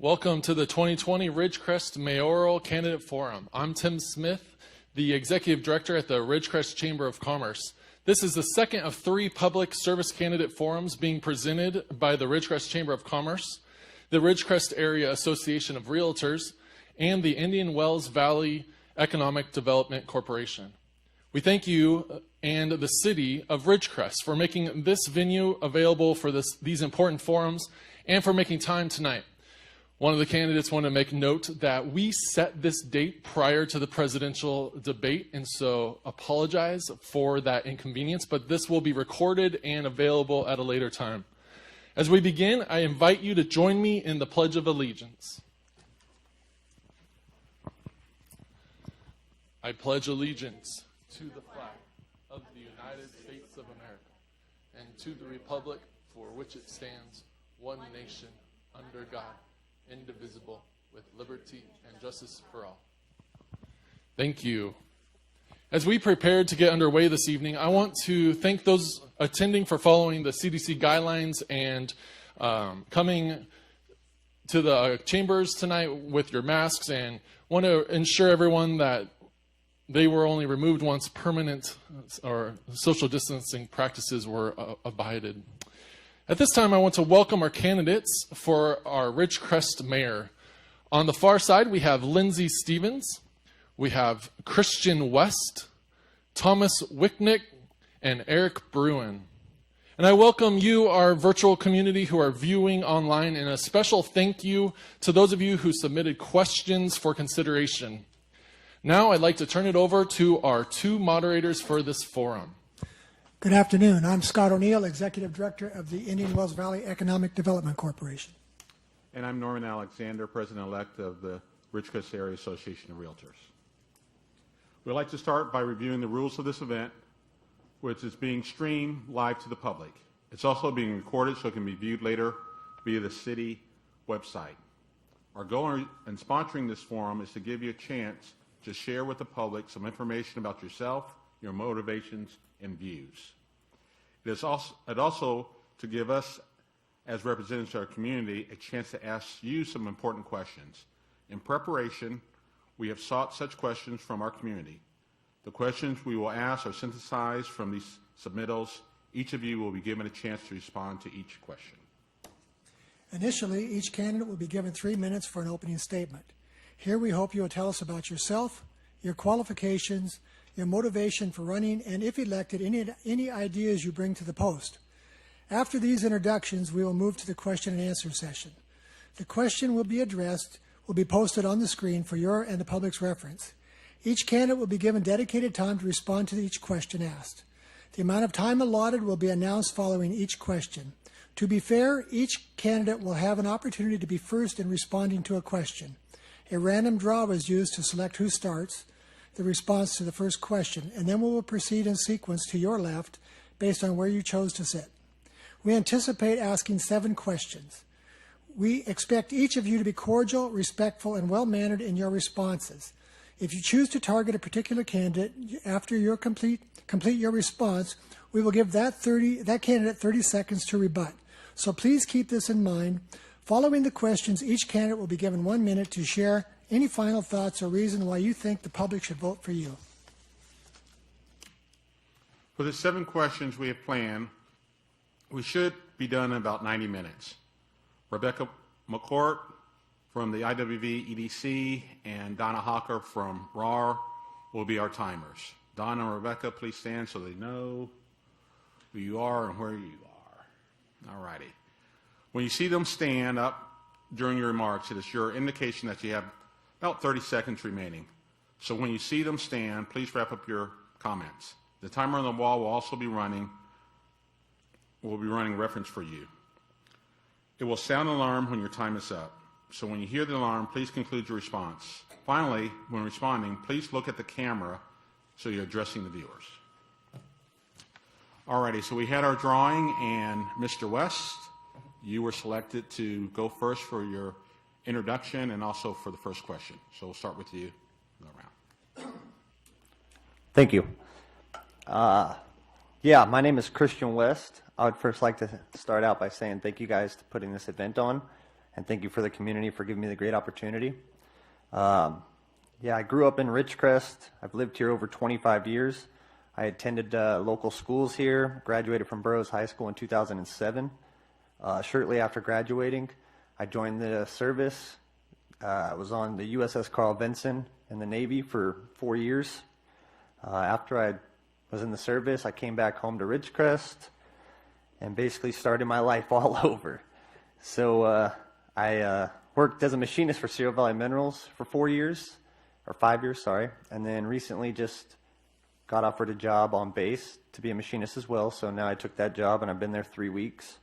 Welcome to the 2020 Ridgecrest Mayoral Candidate Forum. I'm Tim Smith, the Executive Director at the Ridgecrest Chamber of Commerce. This is the second of 3 public service candidate forums being presented by the Ridgecrest Chamber of Commerce, the Ridgecrest Area Association of Realtors, and the Indian Wells Valley Economic Development Corporation. We thank you and the City of Ridgecrest for making this venue available for these important forums and for making time tonight. One of the candidates wanted to make note that we set this date prior to the presidential debate, and so apologize for that inconvenience, but this will be recorded and available at a later time. As we begin, I invite you to join me in the Pledge of Allegiance. I pledge allegiance to the flag of the United States of America and to the republic for which it stands, one nation, under God, indivisible, with liberty and justice for all. Thank you. As we prepared to get underway this evening, I want to thank those attending for following the CDC guidelines and coming to the chambers tonight with your masks, and want to ensure everyone that they were only removed once permanent or social distancing practices were abided. At this time, I want to welcome our candidates for our Ridgecrest mayor. On the far side, we have Lindsay Stevens, we have Christian West, Thomas Wicknick, and Eric Bruin. And I welcome you, our virtual community who are viewing online, and a special thank you to those of you who submitted questions for consideration. Now I'd like to turn it over to our 2 moderators for this forum. Good afternoon. I'm Scott O'Neill, Executive Director of the Indian Wells Valley Economic Development Corporation. And I'm Norman Alexander, President-elect of the Ridgecrest Area Association of Realtors. We'd like to start by reviewing the rules of this event, which is being streamed live to the public. It's also being recorded so it can be viewed later via the city website. Our goal in sponsoring this forum is to give you a chance to share with the public some information about yourself, your motivations, and views. It is also to give us, as representatives of our community, a chance to ask you some important questions. In preparation, we have sought such questions from our community. The questions we will ask are synthesized from these submittals. Each of you will be given a chance to respond to each question. Initially, each candidate will be given 3 minutes for an opening statement. Here we hope you will tell us about yourself, your qualifications, your motivation for running, and if elected, any ideas you bring to the post. After these introductions, we will move to the question and answer session. The question will be posted on the screen for your and the public's reference. Each candidate will be given dedicated time to respond to each question asked. The amount of time allotted will be announced following each question. To be fair, each candidate will have an opportunity to be first in responding to a question. A random draw was used to select who starts the response to the first question, and then we will proceed in sequence to your left based on where you chose to sit. We anticipate asking 7 questions. We expect each of you to be cordial, respectful, and well-mannered in your responses. If you choose to target a particular candidate after you complete your response, we will give that candidate 30 seconds to rebut. So please keep this in mind. Following the questions, each candidate will be given 1 minute to share any final thoughts or reason why you think the public should vote for you. For the 7 questions we have planned, we should be done in about 90 minutes. Rebecca McCourt from the IWV EDC and Donna Hawker from RAR will be our timers. Donna and Rebecca, please stand so they know who you are and where you are. All righty. When you see them stand up during your remarks, it is your indication that you have about 30 seconds remaining. So when you see them stand, please wrap up your comments. The timer on the wall will also be running. We'll be running reference for you. It will sound an alarm when your time is up. So when you hear the alarm, please conclude your response. Finally, when responding, please look at the camera so you're addressing the viewers. Alrighty, so we had our drawing, and Mr. West, you were selected to go first for your introduction and also for the first question. So we'll start with you. Go around. Thank you. Yeah, my name is Christian West. I would first like to start out by saying thank you guys for putting this event on. and thank you for the community for giving me the great opportunity. Yeah, I grew up in Ridgecrest. I've lived here over 25 years. I attended local schools here, graduated from Burroughs High School in 2007. Shortly after graduating, I joined the service. I was on the USS Carl Vinson in the Navy for 4 years. After I was in the service, I came back home to Ridgecrest and basically started my life all over. So I worked as a machinist for Sierra Valley Minerals for 4 years, or 5 years, sorry, and then recently just got offered a job on base to be a machinist as well. So now I took that job and I've been there 3 weeks.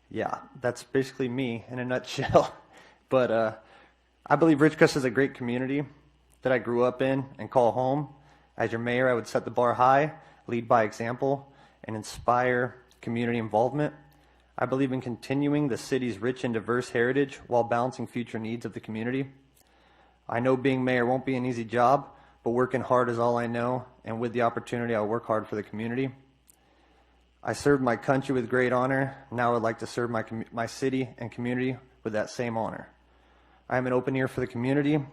Yeah, that's basically me in a nutshell. But I believe Ridgecrest is a great community that I grew up in and call home. As your mayor, I would set the bar high, lead by example, and inspire community involvement. I believe in continuing the city's rich and diverse heritage while balancing future needs of the community. I know being mayor won't be an easy job, but working hard is all I know, and with the opportunity, I'll work hard for the community. I served my country with great honor. Now I would like to serve my city and community with that same honor. I am an open ear for the community and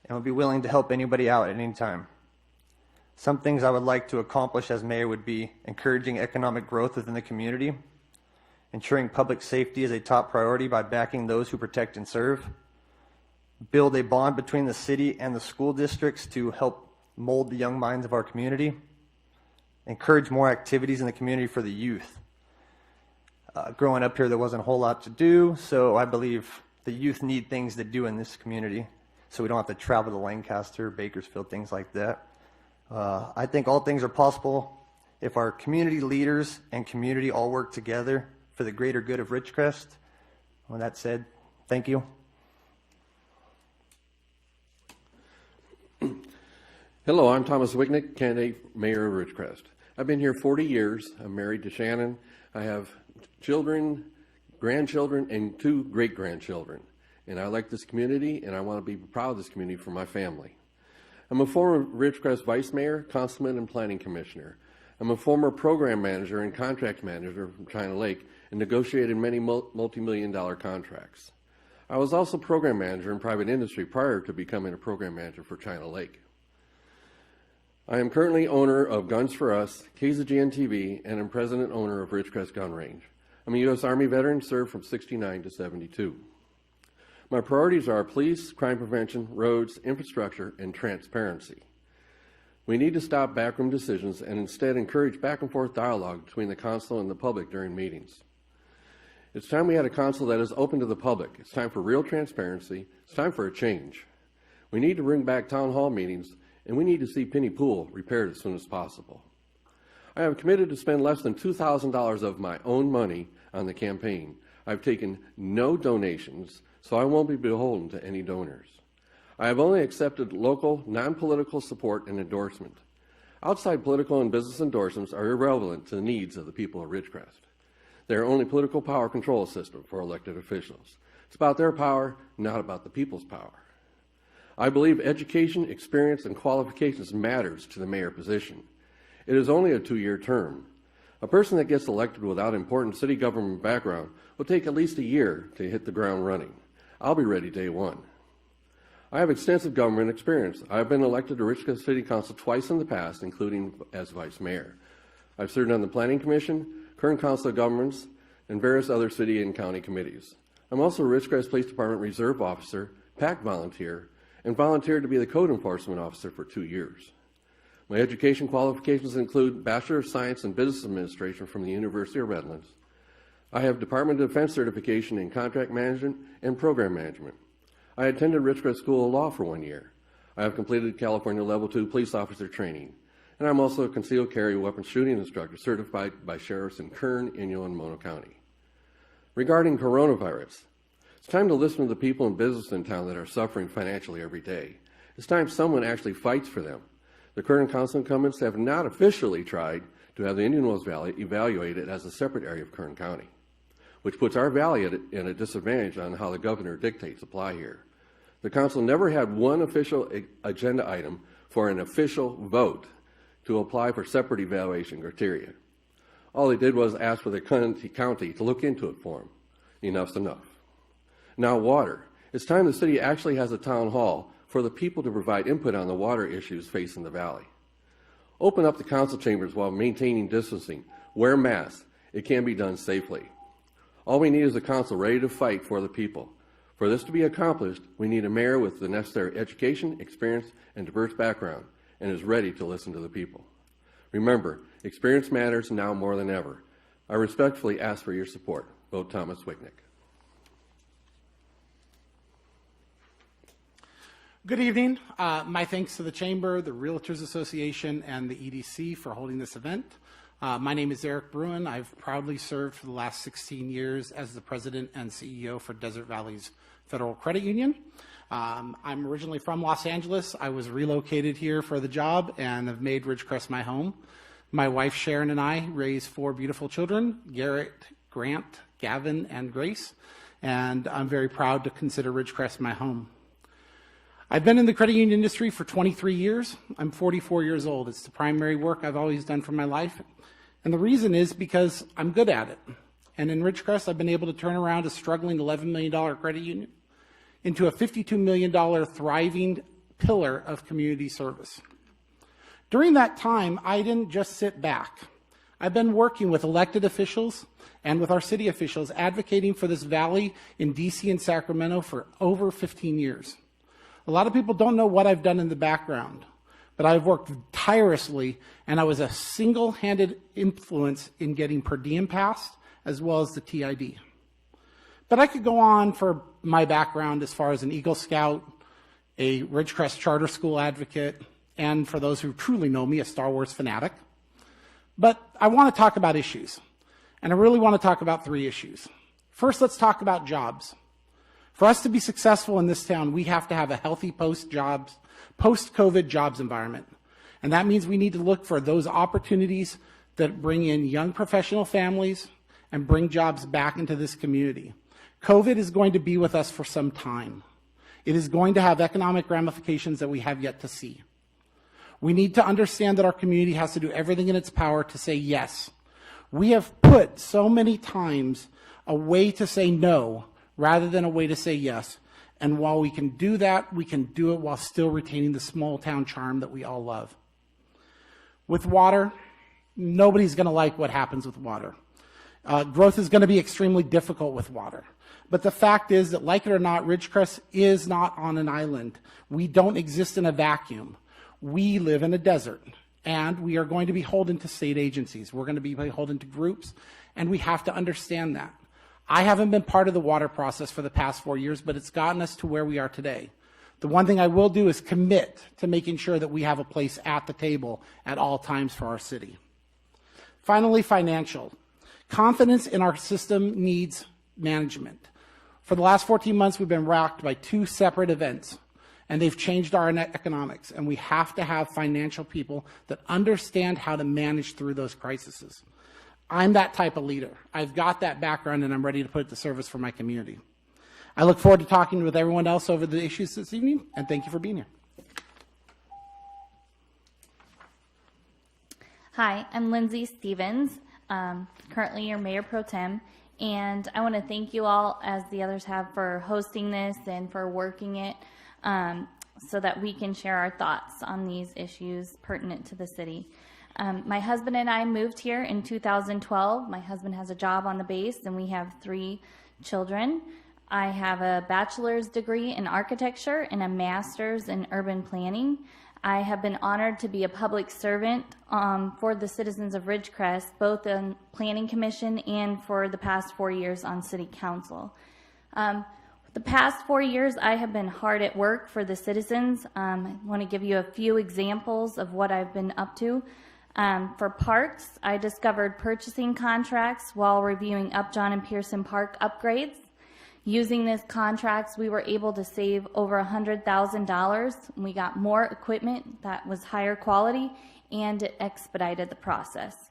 will be willing to help anybody out at any time. Some things I would like to accomplish as mayor would be encouraging economic growth within the community, ensuring public safety is a top priority by backing those who protect and serve, build a bond between the city and the school districts to help mold the young minds of our community, encourage more activities in the community for the youth. Growing up here, there wasn't a whole lot to do, so I believe the youth need things to do in this community, so we don't have to travel to Lancaster, Bakersfield, things like that. I think all things are possible if our community leaders and community all work together for the greater good of Ridgecrest. With that said, thank you. Hello, I'm Thomas Wicknick, candidate mayor of Ridgecrest. I've been here 40 years. I'm married to Shannon. I have children, grandchildren, and 2 great-grandchildren. And I like this community, and I want to be proud of this community for my family. I'm a former Ridgecrest vice mayor, councilman, and planning commissioner. I'm a former program manager and contract manager from China Lake and negotiated many multi-million-dollar contracts. I was also program manager in private industry prior to becoming a program manager for China Lake. I am currently owner of Guns for Us, KZGN TV, and am president owner of Ridgecrest Gun Range. I'm a U.S. Army veteran, served from 69 to 72. My priorities are police, crime prevention, roads, infrastructure, and transparency. We need to stop backroom decisions and instead encourage back and forth dialogue between the council and the public during meetings. It's time we had a council that is open to the public. It's time for real transparency. It's time for a change. We need to bring back town hall meetings, and we need to see Penny Pool repaired as soon as possible. I have committed to spend less than $2,000 of my own money on the campaign. I've taken no donations, so I won't be beholden to any donors. I have only accepted local, non-political support and endorsement. Outside political and business endorsements are irrelevant to the needs of the people of Ridgecrest. They are only political power control system for elected officials. It's about their power, not about the people's power. I believe education, experience, and qualifications matters to the mayor position. It is only a 2-year term. A person that gets elected without important city government background will take at least a year to hit the ground running. I'll be ready day one. I have extensive government experience. I have been elected to Ridgecrest City Council twice in the past, including as vice mayor. I've served on the Planning Commission, Kern Council of Governments, and various other city and county committees. I'm also a Ridgecrest Police Department Reserve Officer, PAC volunteer, and volunteered to be the Code Enforcement Officer for 2 years. My education qualifications include Bachelor of Science in Business Administration from the University of Redlands. I have Department of Defense certification in Contract Management and Program Management. I attended Ridgecrest School of Law for 1 year. I have completed California Level 2 police officer training, and I'm also a concealed carry weapons shooting instructor certified by sheriffs in Kern, Inyo, and Mono County. Regarding coronavirus, it's time to listen to the people and businesses in town that are suffering financially every day. It's time someone actually fights for them. The current council incumbents have not officially tried to have the Indian Wells Valley evaluated as a separate area of Kern County, which puts our valley in a disadvantage on how the governor dictates apply here. The council never had one official agenda item for an official vote to apply for separate evaluation criteria. All they did was ask for the county to look into it for them. Enough's enough. Now water. It's time the city actually has a town hall for the people to provide input on the water issues facing the valley. Open up the council chambers while maintaining distancing. Wear masks. It can be done safely. All we need is a council ready to fight for the people. For this to be accomplished, we need a mayor with the necessary education, experience, and diverse background, and is ready to listen to the people. Remember, experience matters now more than ever. I respectfully ask for your support. Vote Thomas Wicknick. Good evening. My thanks to the Chamber, the Realtors Association, and the EDC for holding this event. My name is Eric Bruin. I've proudly served for the last 16 years as the President and CEO for Desert Valley's Federal Credit Union. I'm originally from Los Angeles. I was relocated here for the job and have made Ridgecrest my home. My wife Sharon and I raised 4 beautiful children, Garrett, Grant, Gavin, and Grace, and I'm very proud to consider Ridgecrest my home. I've been in the credit union industry for 23 years. I'm 44 years old. It's the primary work I've always done for my life. And the reason is because I'm good at it. And in Ridgecrest, I've been able to turn around a struggling $11 million credit union into a $52 million thriving pillar of community service. During that time, I didn't just sit back. I've been working with elected officials and with our city officials advocating for this valley in DC and Sacramento for over 15 years. A lot of people don't know what I've done in the background, but I've worked tirelessly, and I was a single-handed influence in getting per diem passed, as well as the TID. But I could go on for my background as far as an Eagle Scout, a Ridgecrest Charter School advocate, and for those who truly know me, a Star Wars fanatic. But I want to talk about issues, and I really want to talk about 3 issues. First, let's talk about jobs. For us to be successful in this town, we have to have a healthy post-COVID jobs environment. And that means we need to look for those opportunities that bring in young professional families and bring jobs back into this community. COVID is going to be with us for some time. It is going to have economic ramifications that we have yet to see. We need to understand that our community has to do everything in its power to say yes. We have put so many times a way to say no rather than a way to say yes. And while we can do that, we can do it while still retaining the small town charm that we all love. With water, nobody's going to like what happens with water. Growth is going to be extremely difficult with water. But the fact is that, like it or not, Ridgecrest is not on an island. We don't exist in a vacuum. We live in a desert, and we are going to be beholden to state agencies. We're going to be beholden to groups, and we have to understand that. I haven't been part of the water process for the past 4 years, but it's gotten us to where we are today. The one thing I will do is commit to making sure that we have a place at the table at all times for our city. Finally, financial. Confidence in our system needs management. For the last 14 months, we've been rocked by 2 separate events, and they've changed our economics, and we have to have financial people that understand how to manage through those crises. I'm that type of leader. I've got that background, and I'm ready to put it to service for my community. I look forward to talking with everyone else over the issues this evening, and thank you for being here. Hi, I'm Lindsay Stevens, currently your Mayor Pro Tem, and I want to thank you all, as the others have, for hosting this and for working it so that we can share our thoughts on these issues pertinent to the city. My husband and I moved here in 2012. My husband has a job on the base, and we have 3 children. I have a bachelor's degree in architecture and a master's in urban planning. I have been honored to be a public servant for the citizens of Ridgecrest, both in Planning Commission and for the past 4 years on City Council. The past 4 years, I have been hard at work for the citizens. I want to give you a few examples of what I've been up to. For parks, I discovered purchasing contracts while reviewing Upjohn and Pearson Park upgrades. Using these contracts, we were able to save over $100,000. We got more equipment that was higher quality, and it expedited the process.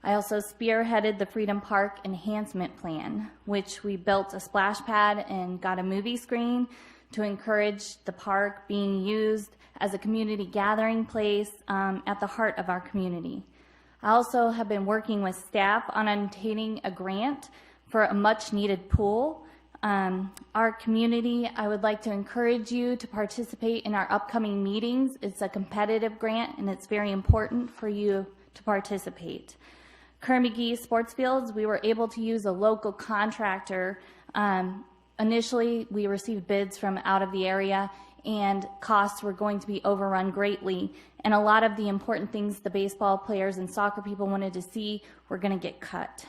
I also spearheaded the Freedom Park Enhancement Plan, which we built a splash pad and got a movie screen to encourage the park being used as a community gathering place at the heart of our community. I also have been working with staff on obtaining a grant for a much needed pool. Our community, I would like to encourage you to participate in our upcoming meetings. It's a competitive grant and it's very important for you to participate. Kerr-McGee Sports Fields, we were able to use a local contractor. Initially, we received bids from out of the area and costs were going to be overrun greatly. And a lot of the important things the baseball players and soccer people wanted to see were going to get cut.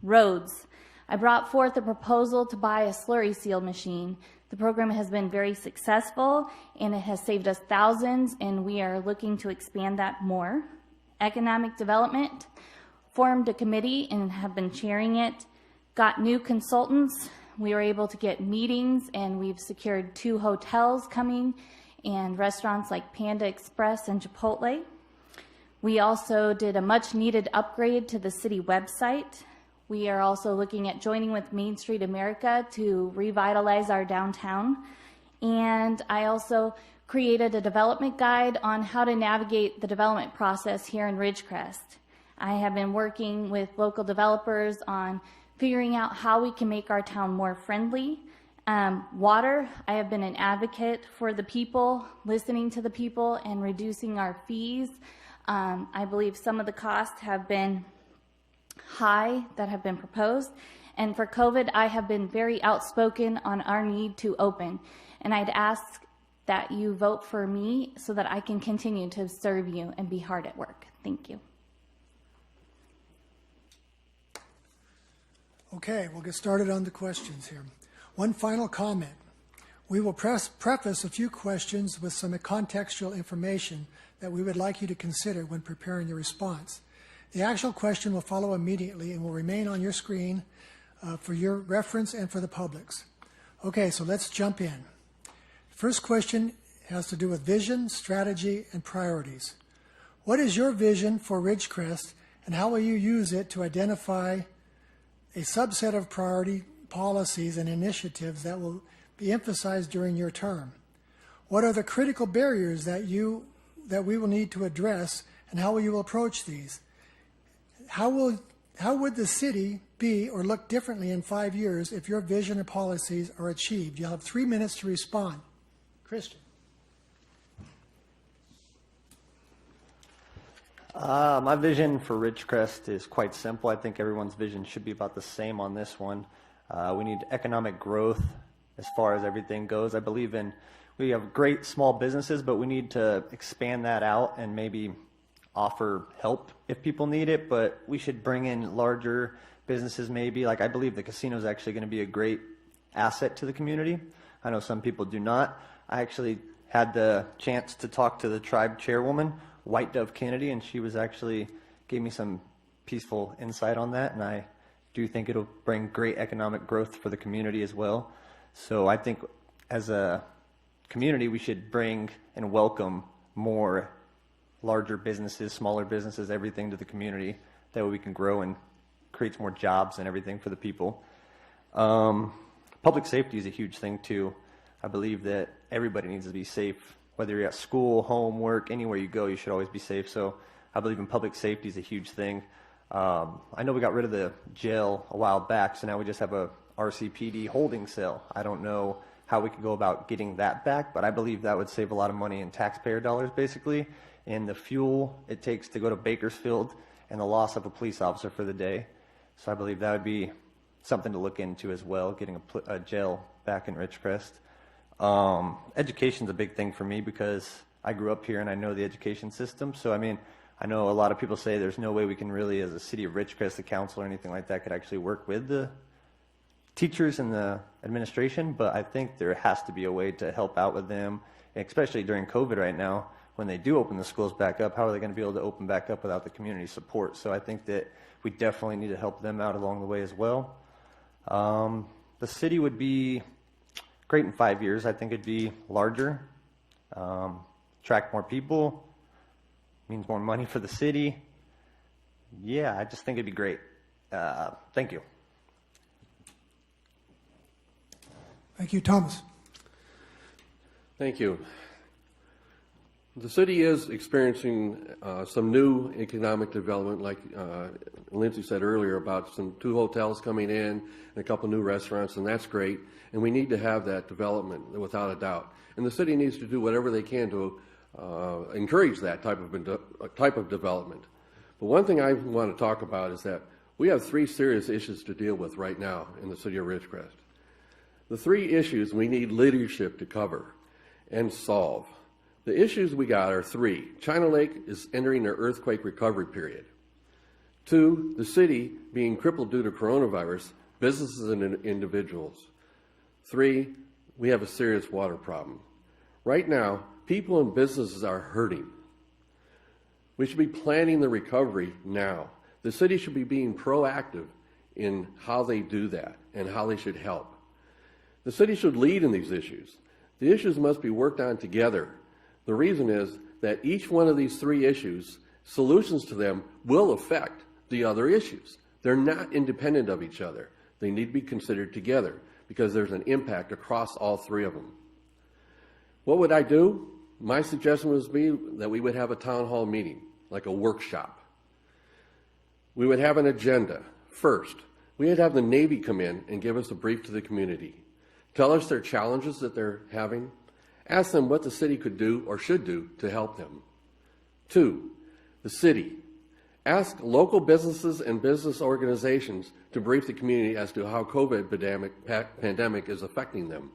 Roads. I brought forth a proposal to buy a slurry seal machine. The program has been very successful and it has saved us thousands, and we are looking to expand that more. Economic development. Formed a committee and have been chairing it. Got new consultants. We were able to get meetings, and we've secured 2 hotels coming and restaurants like Panda Express and Chipotle. We also did a much needed upgrade to the city website. We are also looking at joining with Main Street America to revitalize our downtown. And I also created a development guide on how to navigate the development process here in Ridgecrest. I have been working with local developers on figuring out how we can make our town more friendly. Water, I have been an advocate for the people, listening to the people, and reducing our fees. I believe some of the costs have been high that have been proposed. And for COVID, I have been very outspoken on our need to open. And I'd ask that you vote for me so that I can continue to serve you and be hard at work. Thank you. Okay, we'll get started on the questions here. One final comment. We will preface a few questions with some contextual information that we would like you to consider when preparing your response. The actual question will follow immediately and will remain on your screen for your reference and for the public's. Okay, so let's jump in. First question has to do with vision, strategy, and priorities. What is your vision for Ridgecrest, and how will you use it to identify a subset of priority policies and initiatives that will be emphasized during your term? What are the critical barriers that we will need to address, and how will you approach these? How would the city be or look differently in 5 years if your vision and policies are achieved? You'll have 3 minutes to respond. Christian. My vision for Ridgecrest is quite simple. I think everyone's vision should be about the same on this one. We need economic growth as far as everything goes. I believe we have great small businesses, but we need to expand that out and maybe offer help if people need it. But we should bring in larger businesses maybe. Like, I believe the casino is actually going to be a great asset to the community. I know some people do not. I actually had the chance to talk to the tribe chairwoman, White Dove Kennedy, and she was actually gave me some peaceful insight on that, and I do think it'll bring great economic growth for the community as well. So I think as a community, we should bring and welcome more larger businesses, smaller businesses, everything to the community. That way we can grow and creates more jobs and everything for the people. Public safety is a huge thing too. I believe that everybody needs to be safe. Whether you're at school, home, work, anywhere you go, you should always be safe. So I believe in public safety is a huge thing. I know we got rid of the jail a while back, so now we just have a RCPD holding cell. I don't know how we could go about getting that back, but I believe that would save a lot of money in taxpayer dollars, basically, and the fuel it takes to go to Bakersfield and the loss of a police officer for the day. So I believe that would be something to look into as well, getting a jail back in Ridgecrest. Education's a big thing for me because I grew up here and I know the education system. So, I mean, I know a lot of people say there's no way we can really, as a city of Ridgecrest, the council or anything like that, could actually work with the teachers and the administration, but I think there has to be a way to help out with them, especially during COVID right now. When they do open the schools back up, how are they going to be able to open back up without the community support? So I think that we definitely need to help them out along the way as well. The city would be great in 5 years. I think it'd be larger, attract more people, means more money for the city. Yeah, I just think it'd be great. Thank you. Thank you, Thomas. Thank you. The city is experiencing some new economic development, like Lindsay said earlier, about two hotels coming in and a couple new restaurants, and that's great. And we need to have that development, without a doubt. And the city needs to do whatever they can to encourage that type of development. But one thing I want to talk about is that we have three serious issues to deal with right now in the city of Ridgecrest. The three issues we need leadership to cover and solve. The issues we got are three. China Lake is entering their earthquake recovery period. 2, the city being crippled due to coronavirus, businesses and individuals. 3, we have a serious water problem. Right now, people and businesses are hurting. We should be planning the recovery now. The city should be being proactive in how they do that and how they should help. The city should lead in these issues. The issues must be worked on together. The reason is that each one of these three issues, solutions to them will affect the other issues. They're not independent of each other. They need to be considered together because there's an impact across all three of them. What would I do? My suggestion would be that we would have a town hall meeting, like a workshop. We would have an agenda. First, we would have the Navy come in and give us a brief to the community. Tell us their challenges that they're having. Ask them what the city could do or should do to help them. 2, the city. Ask local businesses and business organizations to brief the community as to how COVID pandemic is affecting them.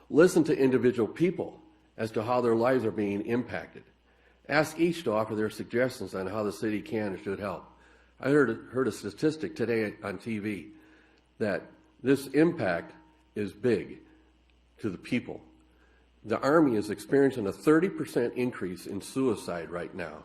Listen to individual people as to how their lives are being impacted. Ask each to offer their suggestions on how the city can and should help. I heard a statistic today on TV that this impact is big to the people. The Army is experiencing a 30% increase in suicide right now.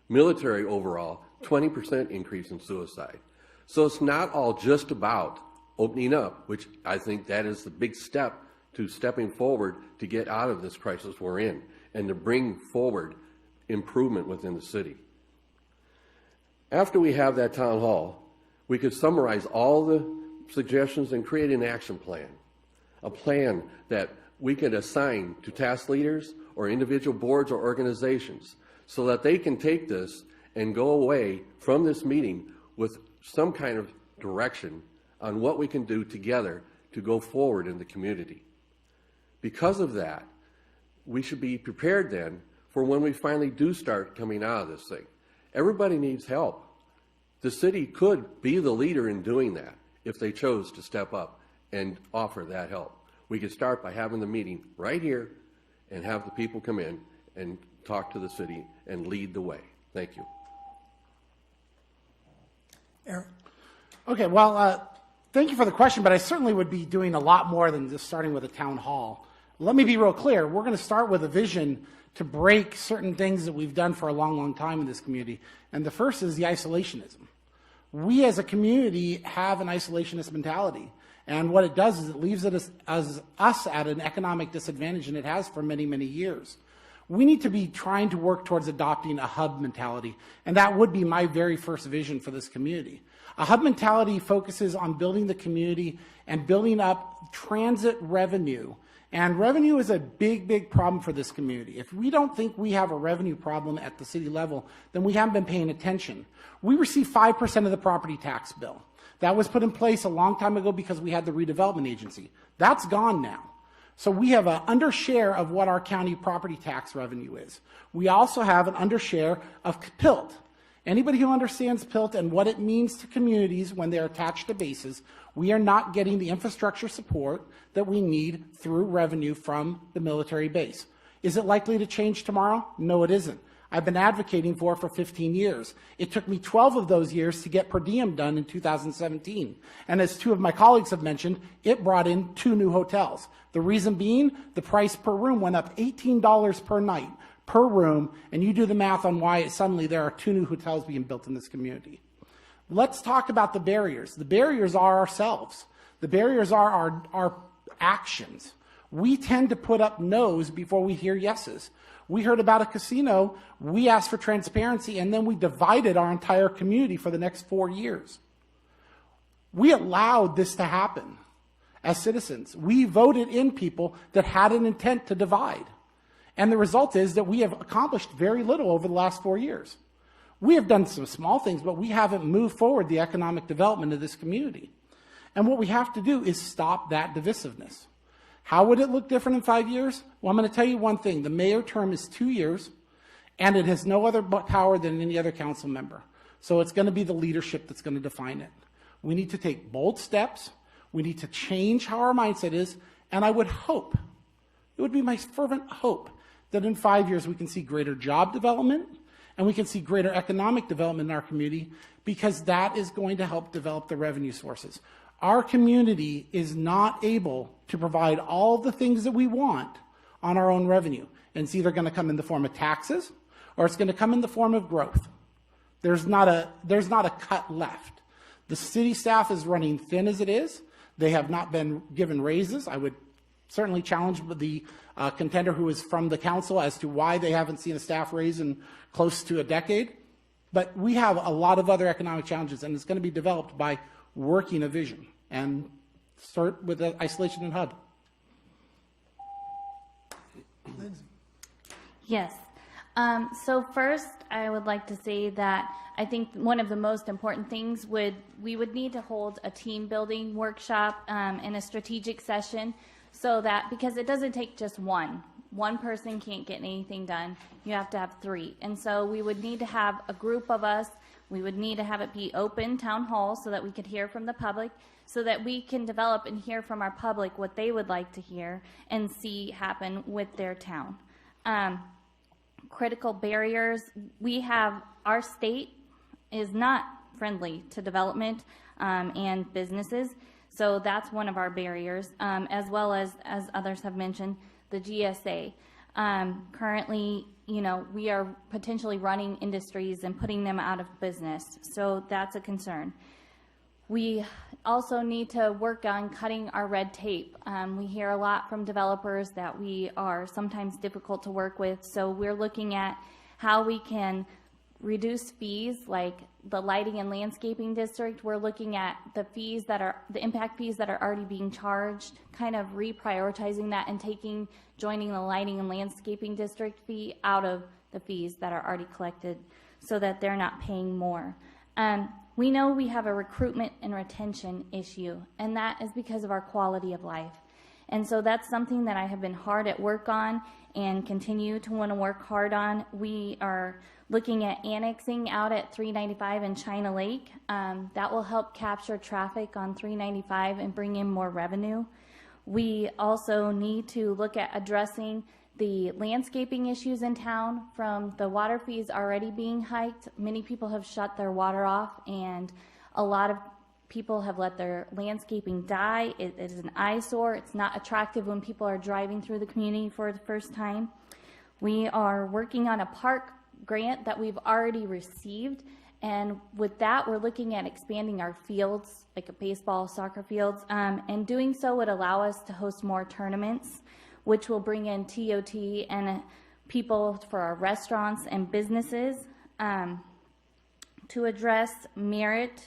Military overall, 20% increase in suicide. So it's not all just about opening up, which I think that is the big step to stepping forward to get out of this crisis we're in and to bring forward improvement within the city. After we have that town hall, we could summarize all the suggestions and create an action plan, a plan that we can assign to task leaders or individual boards or organizations so that they can take this and go away from this meeting with some kind of direction on what we can do together to go forward in the community. Because of that, we should be prepared then for when we finally do start coming out of this thing. Everybody needs help. The city could be the leader in doing that if they chose to step up and offer that help. We could start by having the meeting right here and have the people come in and talk to the city and lead the way. Thank you. Eric? Okay, well, thank you for the question, but I certainly would be doing a lot more than just starting with a town hall. Let me be real clear. We're going to start with a vision to break certain things that we've done for a long, long time in this community. And the first is the isolationism. We as a community have an isolationist mentality. And what it does is it leaves us at an economic disadvantage, and it has for many, many years. We need to be trying to work towards adopting a hub mentality, and that would be my very first vision for this community. A hub mentality focuses on building the community and building up transit revenue. And revenue is a big, big problem for this community. If we don't think we have a revenue problem at the city level, then we haven't been paying attention. We receive 5% of the property tax bill. That was put in place a long time ago because we had the redevelopment agency. That's gone now. So we have an undershare of what our county property tax revenue is. We also have an undershare of PILT. Anybody who understands PILT and what it means to communities when they're attached to bases, we are not getting the infrastructure support that we need through revenue from the military base. Is it likely to change tomorrow? No, it isn't. I've been advocating for 15 years. It took me 12 of those years to get per diem done in 2017. And as two of my colleagues have mentioned, it brought in 2 new hotels. The reason being, the price per room went up $18 per night, per room, and you do the math on why suddenly there are 2 new hotels being built in this community. Let's talk about the barriers. The barriers are ourselves. The barriers are our actions. We tend to put up no's before we hear yeses. We heard about a casino, we asked for transparency, and then we divided our entire community for the next 4 years. We allowed this to happen as citizens. We voted in people that had an intent to divide. And the result is that we have accomplished very little over the last 4 years. We have done some small things, but we haven't moved forward the economic development of this community. And what we have to do is stop that divisiveness. How would it look different in 5 years? Well, I'm going to tell you one thing. The mayor term is 2 years, and it has no other power than any other council member. So it's going to be the leadership that's going to define it. We need to take bold steps. We need to change how our mindset is. And I would hope, it would be my fervent hope, that in 5 years we can see greater job development and we can see greater economic development in our community, because that is going to help develop the revenue sources. Our community is not able to provide all the things that we want on our own revenue. And it's either going to come in the form of taxes or it's going to come in the form of growth. There's not a cut left. The city staff is running thin as it is. They have not been given raises. I would certainly challenge the contender who is from the council as to why they haven't seen a staff raise in close to a decade. But we have a lot of other economic challenges, and it's going to be developed by working a vision, and start with the isolation and hub. Lindsay. Yes. So first, I would like to say that I think one of the most important things we would need to hold a team building workshop and a strategic session, so that, because it doesn't take just one person can't get anything done. You have to have 3. And so we would need to have a group of us. We would need to have it be open town hall so that we could hear from the public, so that we can develop and hear from our public what they would like to hear and see happen with their town. Critical barriers. Our state is not friendly to development and businesses. So that's one of our barriers, as well as others have mentioned, the GSA. Currently, we are potentially running industries and putting them out of business. So that's a concern. We also need to work on cutting our red tape. We hear a lot from developers that we are sometimes difficult to work with. So we're looking at how we can reduce fees, like the lighting and landscaping district. We're looking at the impact fees that are already being charged, kind of reprioritizing that and joining the lighting and landscaping district fee out of the fees that are already collected, so that they're not paying more. We know we have a recruitment and retention issue, and that is because of our quality of life. And so that's something that I have been hard at work on and continue to want to work hard on. We are looking at annexing out at 395 in China Lake. That will help capture traffic on 395 and bring in more revenue. We also need to look at addressing the landscaping issues in town. From the water fees already being hiked, many people have shut their water off, and a lot of people have let their landscaping die. It is an eyesore. It's not attractive when people are driving through the community for the first time. We are working on a park grant that we've already received, and with that we're looking at expanding our fields, like a baseball, soccer fields, and doing so would allow us to host more tournaments, which will bring in TOT and people for our restaurants and businesses. To address merit,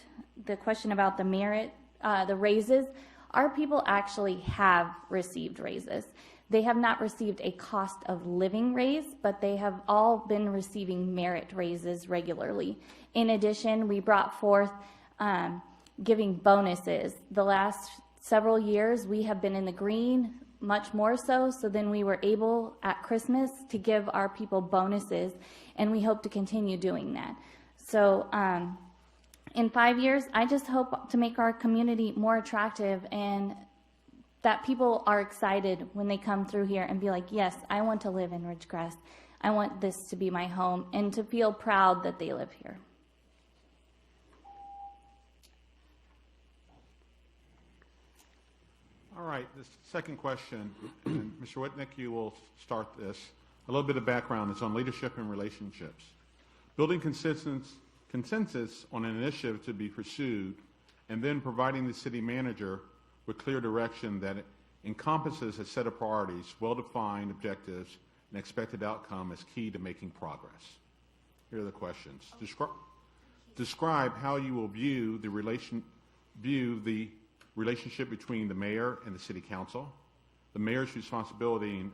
the question about the merit, the raises, our people actually have received raises. They have not received a cost of living raise, but they have all been receiving merit raises regularly. In addition, we brought forth giving bonuses. The last several years, we have been in the green, much more so then we were able at Christmas to give our people bonuses, and we hope to continue doing that. So in 5 years, I just hope to make our community more attractive, and that people are excited when they come through here and be like, yes, I want to live in Ridgecrest. I want this to be my home, and to feel proud that they live here. All right, this second question, and Mr. Whitnick, you will start this. A little bit of background is on leadership and relationships. Building consensus on an initiative to be pursued, and then providing the city manager with clear direction that it encompasses a set of priorities, well-defined objectives, and expected outcome is key to making progress. Here are the questions. Describe how you will view the relationship between the mayor and the city council, the mayor's responsibility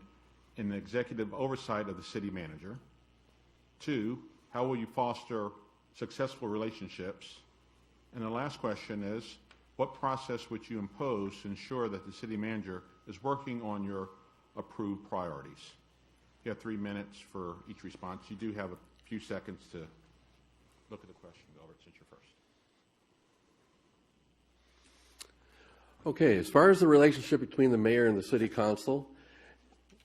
and executive oversight of the city manager? 2, how will you foster successful relationships? And the last question is, what process would you impose to ensure that the city manager is working on your approved priorities? You have 3 minutes for each response. You do have a few seconds to look at the question. Albert, since you're first. Okay, as far as the relationship between the mayor and the city council,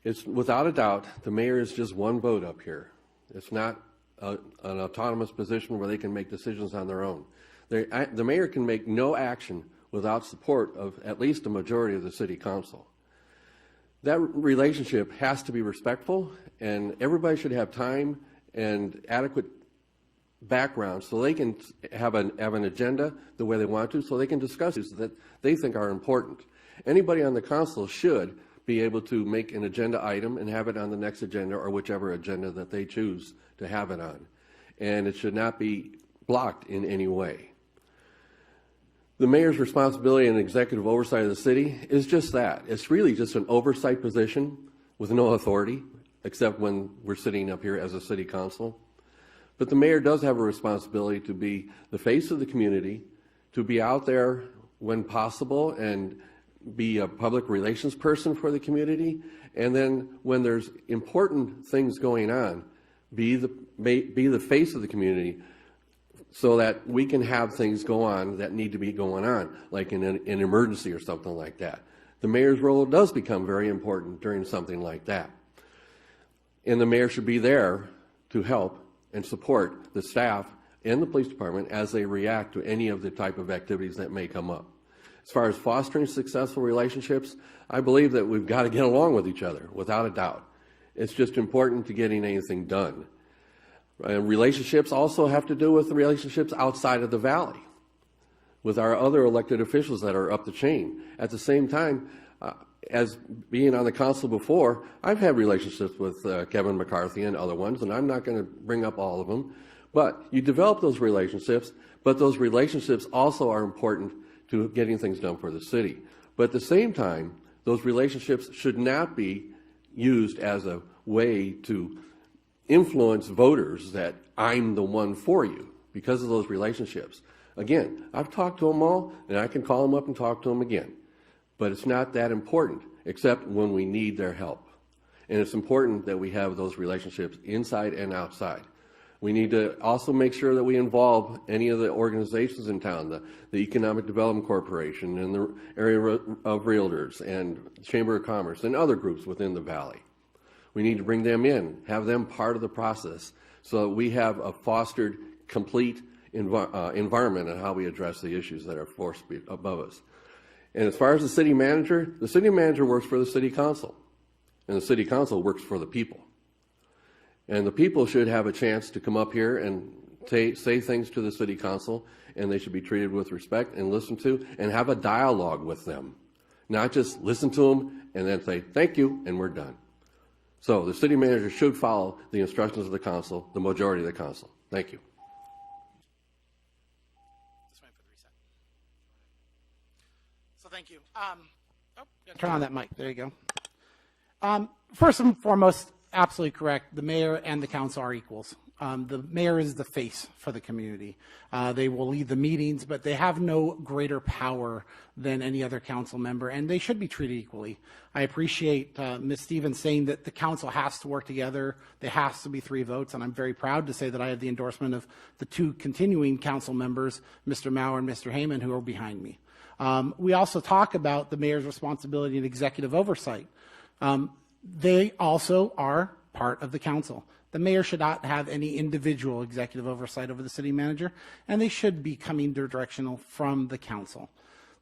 it's without a doubt the mayor is just one vote up here. It's not an autonomous position where they can make decisions on their own. The mayor can make no action without support of at least a majority of the city council. That relationship has to be respectful, and everybody should have time and adequate background so they can have an agenda the way they want to, so they can discuss issues that they think are important. Anybody on the council should be able to make an agenda item and have it on the next agenda or whichever agenda that they choose to have it on. And it should not be blocked in any way. The mayor's responsibility and executive oversight of the city is just that. It's really just an oversight position with no authority, except when we're sitting up here as a city council. But the mayor does have a responsibility to be the face of the community, to be out there when possible and be a public relations person for the community. And then when there's important things going on, be the face of the community so that we can have things go on that need to be going on, like in an emergency or something like that. The mayor's role does become very important during something like that. And the mayor should be there to help and support the staff and the police department as they react to any of the type of activities that may come up. As far as fostering successful relationships, I believe that we've got to get along with each other, without a doubt. It's just important to getting anything done. Relationships also have to do with the relationships outside of the valley, with our other elected officials that are up the chain. At the same time, as being on the council before, I've had relationships with Kevin McCarthy and other ones, and I'm not going to bring up all of them. But you develop those relationships, but those relationships also are important to getting things done for the city. But at the same time, those relationships should not be used as a way to influence voters that I'm the one for you because of those relationships. Again, I've talked to them all, and I can call them up and talk to them again. But it's not that important, except when we need their help. And it's important that we have those relationships inside and outside. We need to also make sure that we involve any of the organizations in town, the Economic Development Corporation and the area of realtors and Chamber of Commerce and other groups within the valley. We need to bring them in, have them part of the process so that we have a fostered, complete environment on how we address the issues that are forced above us. And as far as the city manager works for the city council, and the city council works for the people. And the people should have a chance to come up here and say things to the city council, and they should be treated with respect and listened to and have a dialogue with them. Not just listen to them and then say, thank you, and we're done. So the city manager should follow the instructions of the council, the majority of the council. Thank you. So thank you. Turn on that mic. There you go. First and foremost, absolutely correct. The mayor and the council are equals. The mayor is the face for the community. They will lead the meetings, but they have no greater power than any other council member, and they should be treated equally. I appreciate Ms. Stevens saying that the council has to work together. There has to be 3 votes, and I'm very proud to say that I have the endorsement of the 2 continuing council members, Mr. Maurer and Mr. Heyman, who are behind me. We also talk about the mayor's responsibility and executive oversight. They also are part of the council. The mayor should not have any individual executive oversight over the city manager, and they should be coming directional from the council.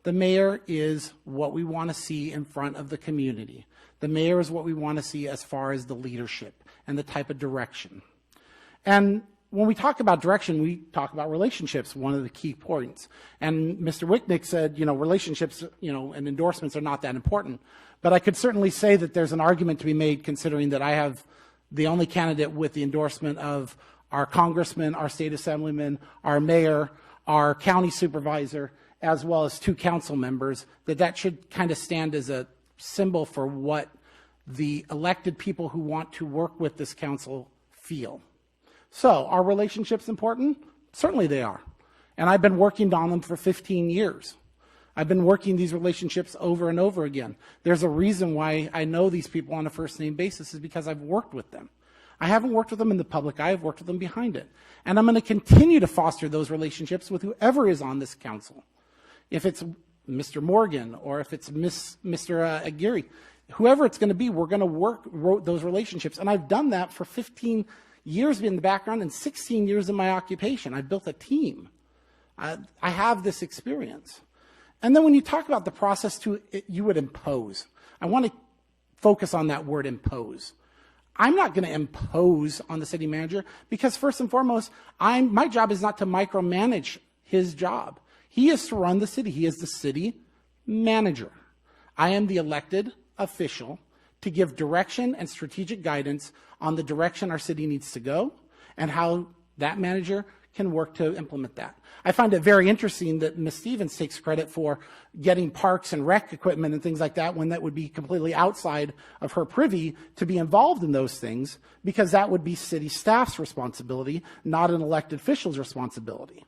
The mayor is what we want to see in front of the community. The mayor is what we want to see as far as the leadership and the type of direction. And when we talk about direction, we talk about relationships, one of the key points. And Mr. Wicknick said, relationships, and endorsements are not that important. But I could certainly say that there's an argument to be made considering that I have the only candidate with the endorsement of our congressman, our state assemblyman, our mayor, our county supervisor, as well as 2 council members, that should kind of stand as a symbol for what the elected people who want to work with this council feel. So, are relationships important? Certainly they are. And I've been working on them for 15 years. I've been working these relationships over and over again. There's a reason why I know these people on a first name basis is because I've worked with them. I haven't worked with them in the public eye, I've worked with them behind it. And I'm going to continue to foster those relationships with whoever is on this council. If it's Mr. Morgan or if it's Mr. Aguirre, whoever it's going to be, we're going to work those relationships. And I've done that for 15 years in the background and 16 years in my occupation. I've built a team. I have this experience. And then when you talk about the process you would impose. I want to focus on that word impose. I'm not going to impose on the city manager because first and foremost, my job is not to micromanage his job. He is to run the city. He is the city manager. I am the elected official to give direction and strategic guidance on the direction our city needs to go and how that manager can work to implement that. I find it very interesting that Ms. Stevens takes credit for getting parks and rec equipment and things like that when that would be completely outside of her privy to be involved in those things because that would be city staff's responsibility, not an elected official's responsibility.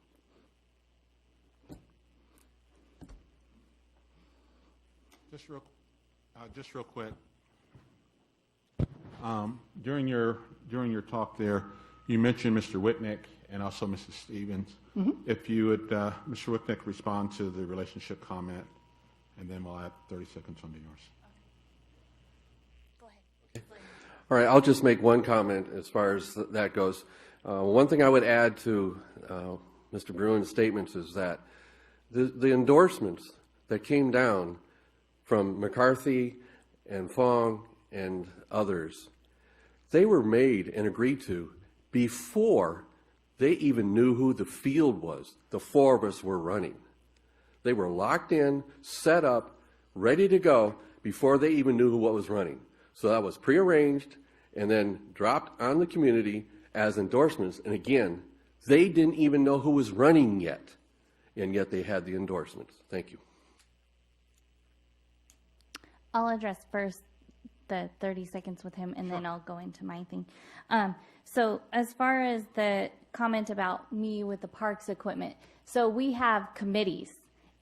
Just real quick. During your talk there, you mentioned Mr. Whitnick and also Mrs. Stevens. Mm-hmm. If you would, Mr. Whitnick, respond to the relationship comment, and then we'll add 30 seconds onto yours. Go ahead. All right, I'll just make one comment as far as that goes. One thing I would add to Mr. Bruin's statements is that the endorsements that came down from McCarthy and Fong and others, they were made and agreed to before they even knew who the field was. The four of us were running. They were locked in, set up, ready to go before they even knew what was running. So that was prearranged and then dropped on the community as endorsements. And again, they didn't even know who was running yet, and yet they had the endorsements. Thank you. I'll address first the 30 seconds with him, and then I'll go into my thing. So as far as the comment about me with the parks equipment, so we have committees,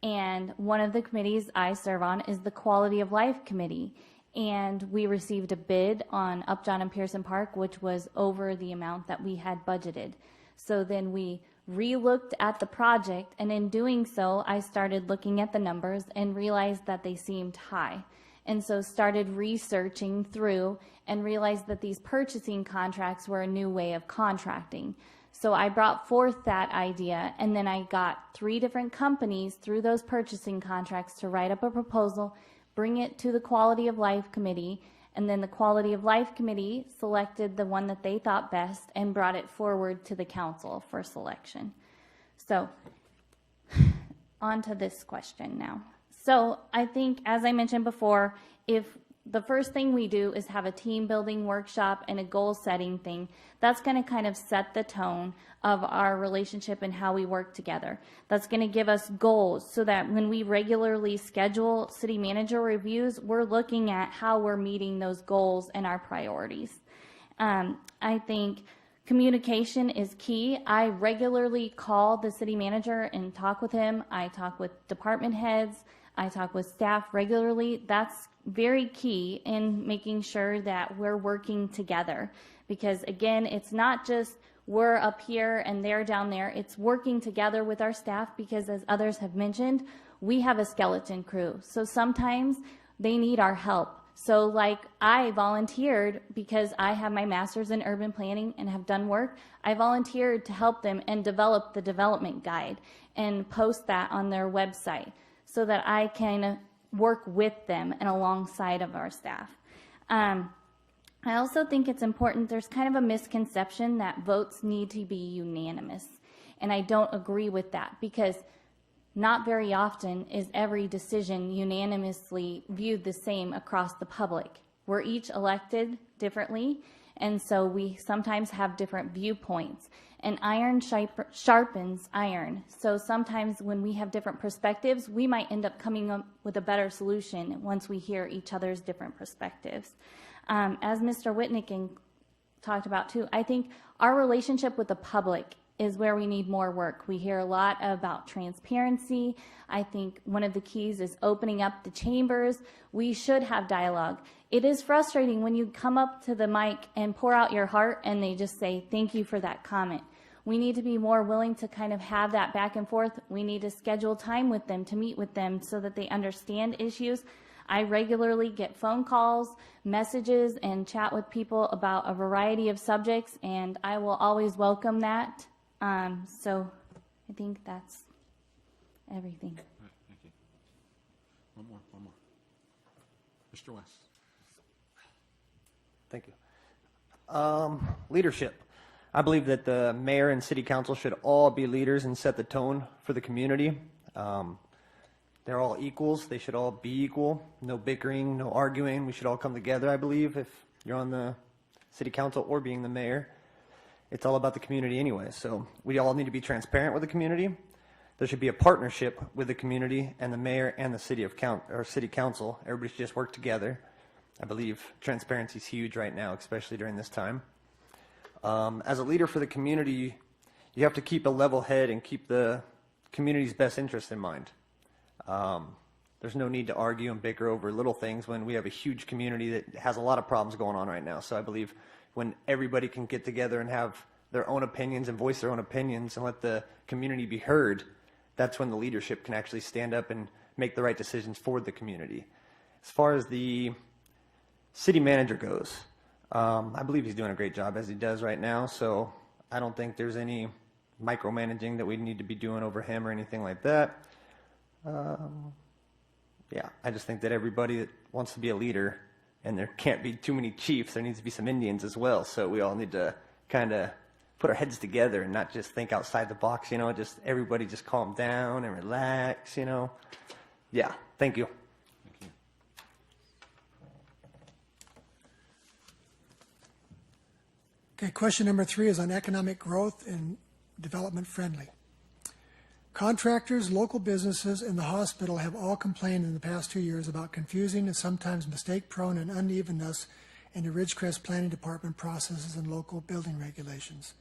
and one of the committees I serve on is the Quality of Life Committee, and we received a bid on Upjohn and Pearson Park, which was over the amount that we had budgeted. So then we re-looked at the project, and in doing so, I started looking at the numbers and realized that they seemed high. And so started researching through and realized that these purchasing contracts were a new way of contracting. So I brought forth that idea, and then I got 3 different companies through those purchasing contracts to write up a proposal, bring it to the Quality of Life Committee, and then the Quality of Life Committee selected the one that they thought best and brought it forward to the council for selection. So on to this question now. So I think, as I mentioned before, if the first thing we do is have a team building workshop and a goal setting thing, that's going to kind of set the tone of our relationship and how we work together. That's going to give us goals so that when we regularly schedule city manager reviews, we're looking at how we're meeting those goals and our priorities. I think communication is key. I regularly call the city manager and talk with him. I talk with department heads. I talk with staff regularly. That's very key in making sure that we're working together. Because again, it's not just we're up here and they're down there. It's working together with our staff because, as others have mentioned, we have a skeleton crew. So sometimes they need our help. So like I volunteered because I have my master's in urban planning and have done work. I volunteered to help them and develop the development guide and post that on their website, so that I can work with them and alongside of our staff. I also think it's important, there's kind of a misconception that votes need to be unanimous. And I don't agree with that because not very often is every decision unanimously viewed the same across the public. We're each elected differently, And so we sometimes have different viewpoints. And iron sharpens iron. So sometimes when we have different perspectives, we might end up coming up with a better solution once we hear each other's different perspectives. As Mr. Whitnick talked about too, I think our relationship with the public is where we need more work. We hear a lot about transparency. I think one of the keys is opening up the chambers. We should have dialogue. It is frustrating when you come up to the mic and pour out your heart and they just say, thank you for that comment. We need to be more willing to kind of have that back and forth. We need to schedule time with them, to meet with them so that they understand issues. I regularly get phone calls, messages, and chat with people about a variety of subjects, and I will always welcome that. So I think that's everything. All right, thank you. One more. Mr. West. Thank you. Leadership. I believe that the mayor and city council should all be leaders and set the tone for the community. They're all equals. They should all be equal. No bickering, no arguing. We should all come together, I believe, if you're on the city council or being the mayor. It's all about the community anyway. So we all need to be transparent with the community. There should be a partnership with the community and the mayor and the city council. Everybody should just work together. I believe transparency is huge right now, especially during this time. As a leader for the community, you have to keep a level head and keep the community's best interest in mind. There's no need to argue and bicker over little things when we have a huge community that has a lot of problems going on right now. So I believe when everybody can get together and have their own opinions and voice their own opinions and let the community be heard, that's when the leadership can actually stand up and make the right decisions for the community. As far as the city manager goes, I believe he's doing a great job as he does right now, so I don't think there's any micromanaging that we need to be doing over him or anything like that. Yeah, I just think that everybody that wants to be a leader, and there can't be too many chiefs, there needs to be some Indians as well, so we all need to kind of put our heads together and not just think outside the box, just everybody just calm down and relax, Yeah, thank you. Thank you. Okay, question number 3 is on economic growth and development friendly. Contractors, local businesses, and the hospital have all complained in the past 2 years about confusing and sometimes mistake-prone and unevenness in the Ridgecrest Planning Department processes and local building regulations.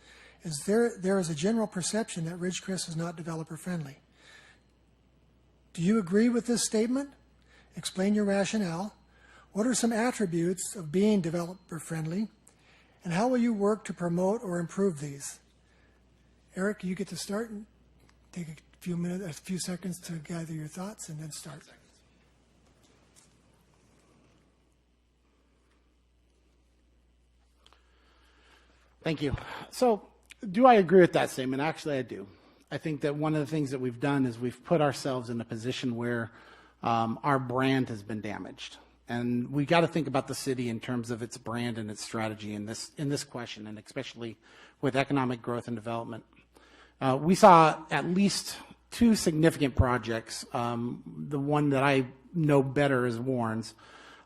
There is a general perception that Ridgecrest is not developer-friendly. Do you agree with this statement? Explain your rationale. What are some attributes of being developer-friendly? And how will you work to promote or improve these? Eric, you get to start and take a few seconds to gather your thoughts and then start. Thank you. So, do I agree with that statement? Actually, I do. I think that one of the things that we've done is we've put ourselves in a position where our brand has been damaged. And we got to think about the city in terms of its brand and its strategy in this question, and especially with economic growth and development. We saw at least 2 significant projects. The one that I know better is Warren's,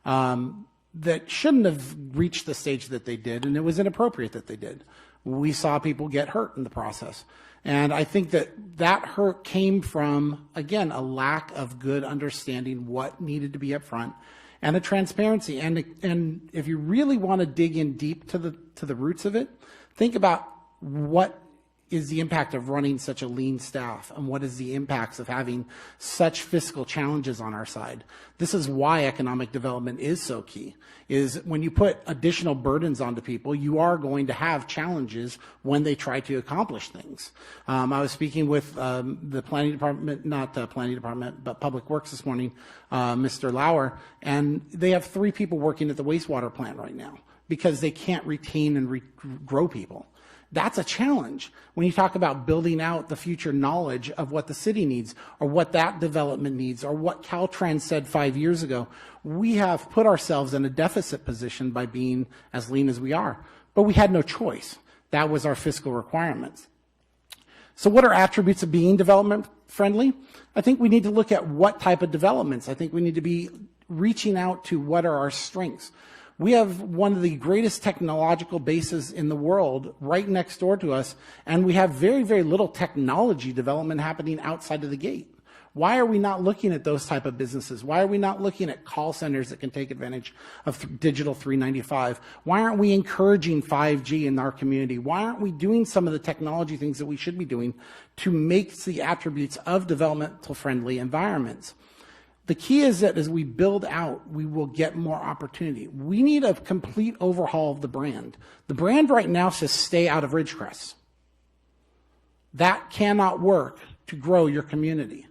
that shouldn't have reached the stage that they did, and it was inappropriate that they did. We saw people get hurt in the process. And I think that hurt came from, again, a lack of good understanding what needed to be up front and a transparency. And if you really want to dig in deep to the roots of it, think about what is the impact of running such a lean staff, and what is the impacts of having such fiscal challenges on our side. This is why economic development is so key, is when you put additional burdens onto people, you are going to have challenges when they try to accomplish things. I was speaking with the planning department, not the planning department, but Public Works this morning, Mr. Lauer, and they have 3 people working at the wastewater plant right now because they can't retain and grow people. That's a challenge when you talk about building out the future knowledge of what the city needs or what that development needs or what Caltrans said 5 years ago. We have put ourselves in a deficit position by being as lean as we are, but we had no choice. That was our fiscal requirements. So what are attributes of being development friendly? I think we need to look at what type of developments. I think we need to be reaching out to what are our strengths. We have one of the greatest technological bases in the world right next door to us, and we have very, very little technology development happening outside of the gate. Why are we not looking at those type of businesses? Why are we not looking at call centers that can take advantage of digital 395? Why aren't we encouraging 5G in our community? Why aren't we doing some of the technology things that we should be doing to make the attributes of developmental friendly environments? The key is that as we build out, we will get more opportunity. We need a complete overhaul of the brand. The brand right now says stay out of Ridgecrest. That cannot work to grow your community.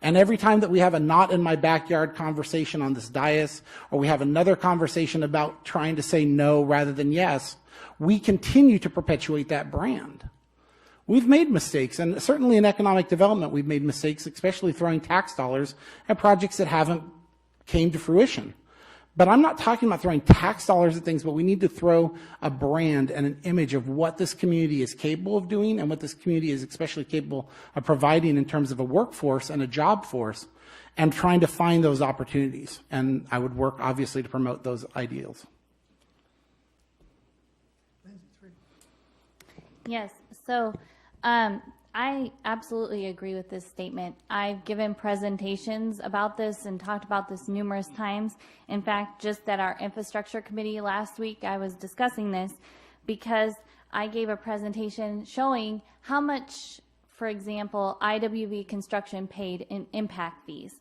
And every time that we have a not in my backyard conversation on this dais, or we have another conversation about trying to say no rather than yes, we continue to perpetuate that brand. We've made mistakes, and certainly in economic development we've made mistakes, especially throwing tax dollars at projects that haven't came to fruition. But I'm not talking about throwing tax dollars at things, but we need to throw a brand and an image of what this community is capable of doing and what this community is especially capable of providing in terms of a workforce and a job force, and trying to find those opportunities. And I would work, obviously, to promote those ideals. Yes, so I absolutely agree with this statement. I've given presentations about this and talked about this numerous times. In fact, just at our infrastructure committee last week, I was discussing this because I gave a presentation showing how much, for example, IWV construction paid in impact fees.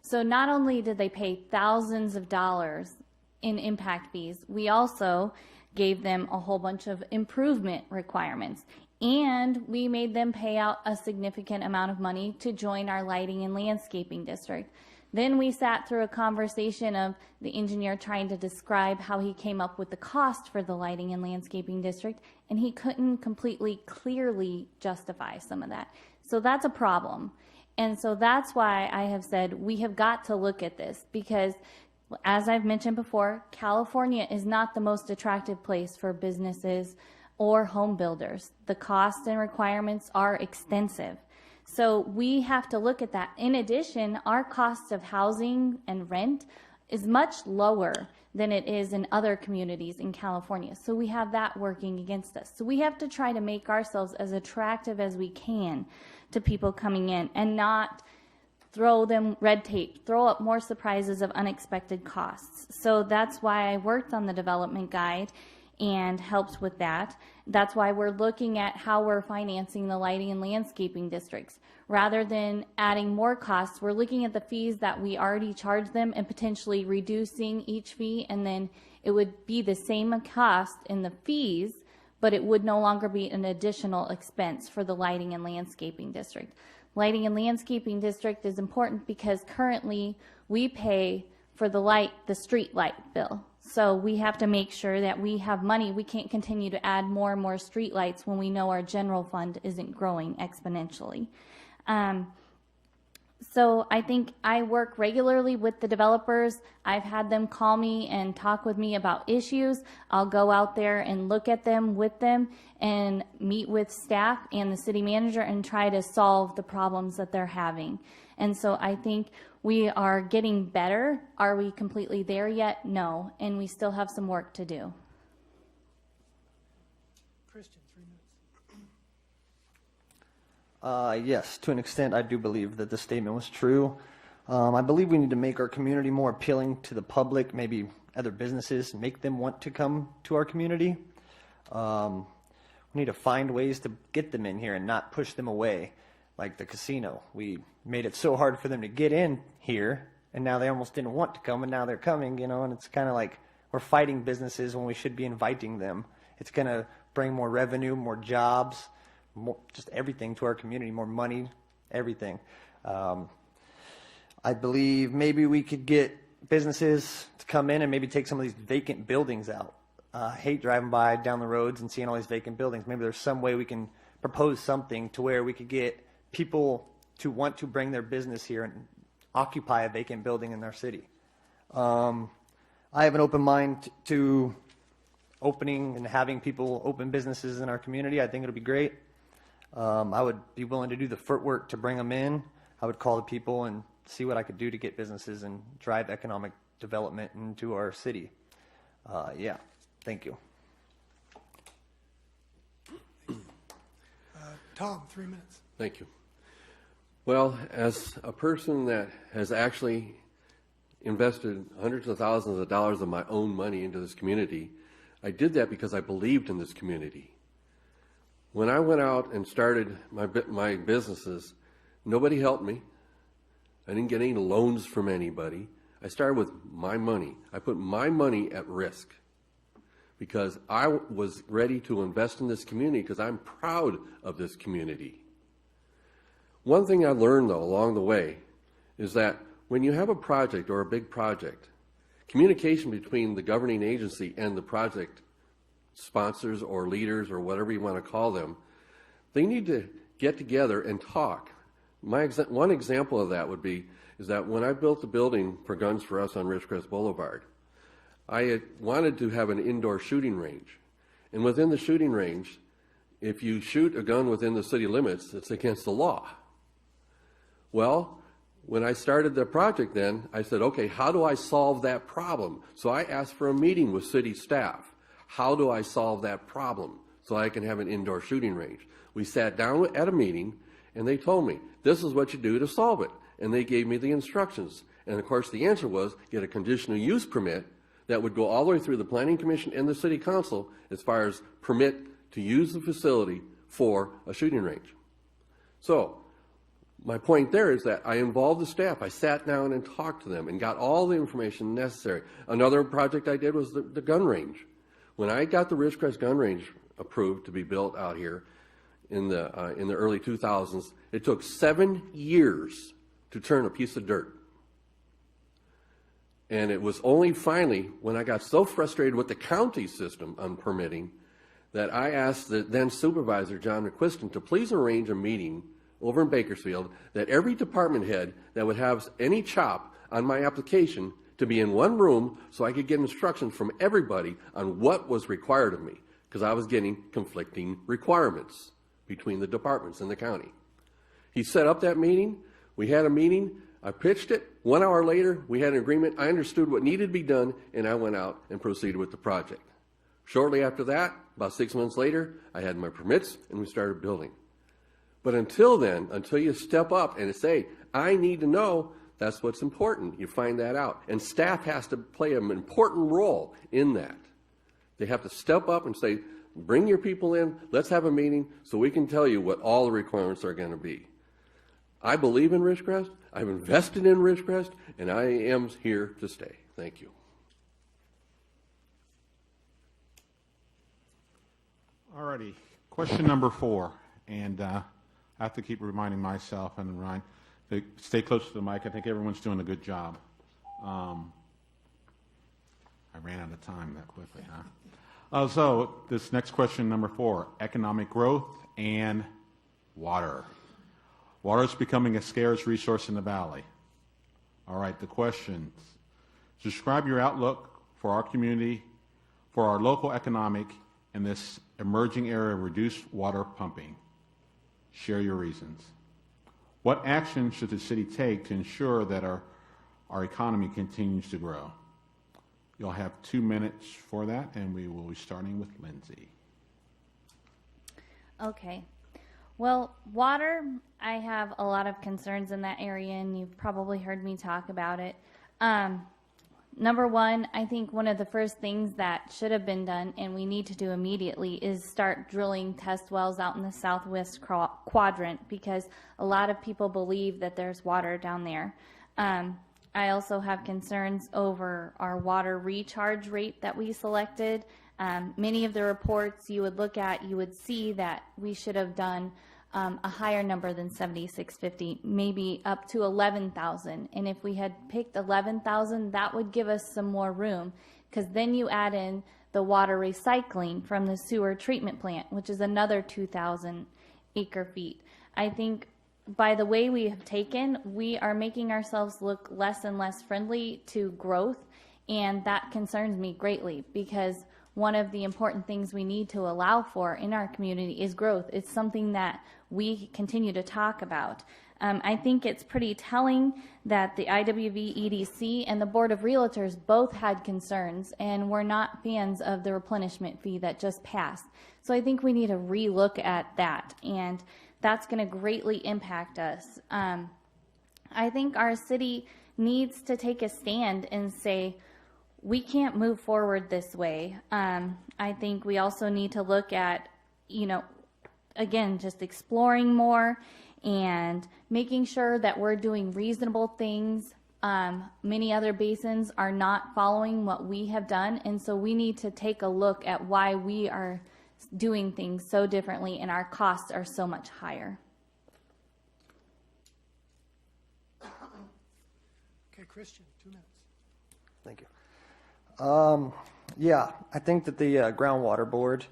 So not only did they pay thousands of dollars in impact fees, we also gave them a whole bunch of improvement requirements. And we made them pay out a significant amount of money to join our lighting and landscaping district. Then we sat through a conversation of the engineer trying to describe how he came up with the cost for the lighting and landscaping district, and he couldn't completely clearly justify some of that. So that's a problem. And so that's why I have said we have got to look at this, because as I've mentioned before, California is not the most attractive place for businesses or home builders. The costs and requirements are extensive. So we have to look at that. In addition, our costs of housing and rent is much lower than it is in other communities in California. So we have that working against us. So we have to try to make ourselves as attractive as we can to people coming in and not throw them red tape, throw up more surprises of unexpected costs. So that's why I worked on the development guide and helps with that. That's why we're looking at how we're financing the lighting and landscaping districts. Rather than adding more costs, we're looking at the fees that we already charge them and potentially reducing each fee, and then it would be the same cost in the fees, but it would no longer be an additional expense for the lighting and landscaping district. Lighting and landscaping district is important because currently we pay for the street light bill. So we have to make sure that we have money. We can't continue to add more and more street lights when we know our general fund isn't growing exponentially. So I think I work regularly with the developers. I've had them call me and talk with me about issues. I'll go out there and look at them with them and meet with staff and the city manager and try to solve the problems that they're having. And so I think we are getting better. Are we completely there yet? No. And we still have some work to do. Christian, 3 minutes. Yes, to an extent, I do believe that the statement was true. I believe we need to make our community more appealing to the public, maybe other businesses, make them want to come to our community. We need to find ways to get them in here and not push them away, like the casino. We made it so hard for them to get in here, and now they almost didn't want to come, and now they're coming, and it's kind of like we're fighting businesses when we should be inviting them. It's going to bring more revenue, more jobs, more, just everything to our community, more money, everything. I believe maybe we could get businesses to come in and maybe take some of these vacant buildings out. I hate driving by down the roads and seeing all these vacant buildings. Maybe there's some way we can propose something to where we could get people to want to bring their business here and occupy a vacant building in their city. I have an open mind to opening and having people open businesses in our community. I think it'll be great. I would be willing to do the footwork to bring them in. I would call the people and see what I could do to get businesses and drive economic development into our city. Yeah, thank you. Tom, 3 minutes. Thank you. Well, as a person that has actually invested hundreds of thousands of dollars of my own money into this community, I did that because I believed in this community. When I went out and started my businesses, nobody helped me. I didn't get any loans from anybody. I started with my money. I put my money at risk because I was ready to invest in this community because I'm proud of this community. One thing I learned, though, along the way is that when you have a project or a big project, communication between the governing agency and the project sponsors or leaders or whatever you want to call them, they need to get together and talk. One example of that is that when I built the building for Guns for Us on Ridgecrest Boulevard, I had wanted to have an indoor shooting range. And within the shooting range, if you shoot a gun within the city limits, it's against the law. Well, when I started the project then, I said, okay, how do I solve that problem? So I asked for a meeting with city staff. How do I solve that problem so I can have an indoor shooting range? We sat down at a meeting, and they told me, this is what you do to solve it. And they gave me the instructions. And of course, the answer was get a conditional use permit that would go all the way through the Planning Commission and the City Council as far as permit to use the facility for a shooting range. So my point there is that I involved the staff. I sat down and talked to them and got all the information necessary. Another project I did was the gun range. When I got the Ridgecrest gun range approved to be built out here in the early 2000s, it took 7 years to turn a piece of dirt. And it was only finally when I got so frustrated with the county system on permitting that I asked the then supervisor, John McQuiston, to please arrange a meeting over in Bakersfield that every department head that would have any chop on my application to be in one room so I could get instructions from everybody on what was required of me, because I was getting conflicting requirements between the departments in the county. He set up that meeting. We had a meeting. I pitched it. 1 hour later, we had an agreement. I understood what needed to be done, and I went out and proceeded with the project. Shortly after that, about 6 months later, I had my permits, and we started building. But until then, until you step up and say, I need to know, that's what's important. You find that out. And staff has to play an important role in that. They have to step up and say, bring your people in, let's have a meeting so we can tell you what all the requirements are going to be. I believe in Ridgecrest, I've invested in Ridgecrest, and I am here to stay. Thank you. All righty. Question number 4, and I have to keep reminding myself and Ryan to stay close to the mic. I think everyone's doing a good job. I ran out of time that quickly, huh? So this next question, number 4, economic growth and water. Water is becoming a scarce resource in the valley. All right, the questions. Describe your outlook for our community, for our local economic, in this emerging area of reduced water pumping. Share your reasons. What action should the city take to ensure that our economy continues to grow? You'll have 2 minutes for that, and we will be starting with Lindsay. Okay. Well, water, I have a lot of concerns in that area, and you've probably heard me talk about it. Number one, I think one of the first things that should have been done, and we need to do immediately, is start drilling test wells out in the southwest quadrant, because a lot of people believe that there's water down there. I also have concerns over our water recharge rate that we selected. Many of the reports you would look at, you would see that we should have done a higher number than 7,650, maybe up to 11,000. And if we had picked 11,000, that would give us some more room, because then you add in the water recycling from the sewer treatment plant, which is another 2,000 acre feet. I think by the way we have taken, we are making ourselves look less and less friendly to growth, and that concerns me greatly, because one of the important things we need to allow for in our community is growth. It's something that we continue to talk about. I think it's pretty telling that the IWV EDC and the Board of Realtors both had concerns and were not fans of the replenishment fee that just passed. So I think we need to relook at that, and that's going to greatly impact us. I think our city needs to take a stand and say, we can't move forward this way. I think we also need to look at, again, just exploring more and making sure that we're doing reasonable things. Many other basins are not following what we have done, and so we need to take a look at why we are doing things so differently and our costs are so much higher. Okay, Christian, 2 minutes. Thank you. Yeah, I think that the groundwater board,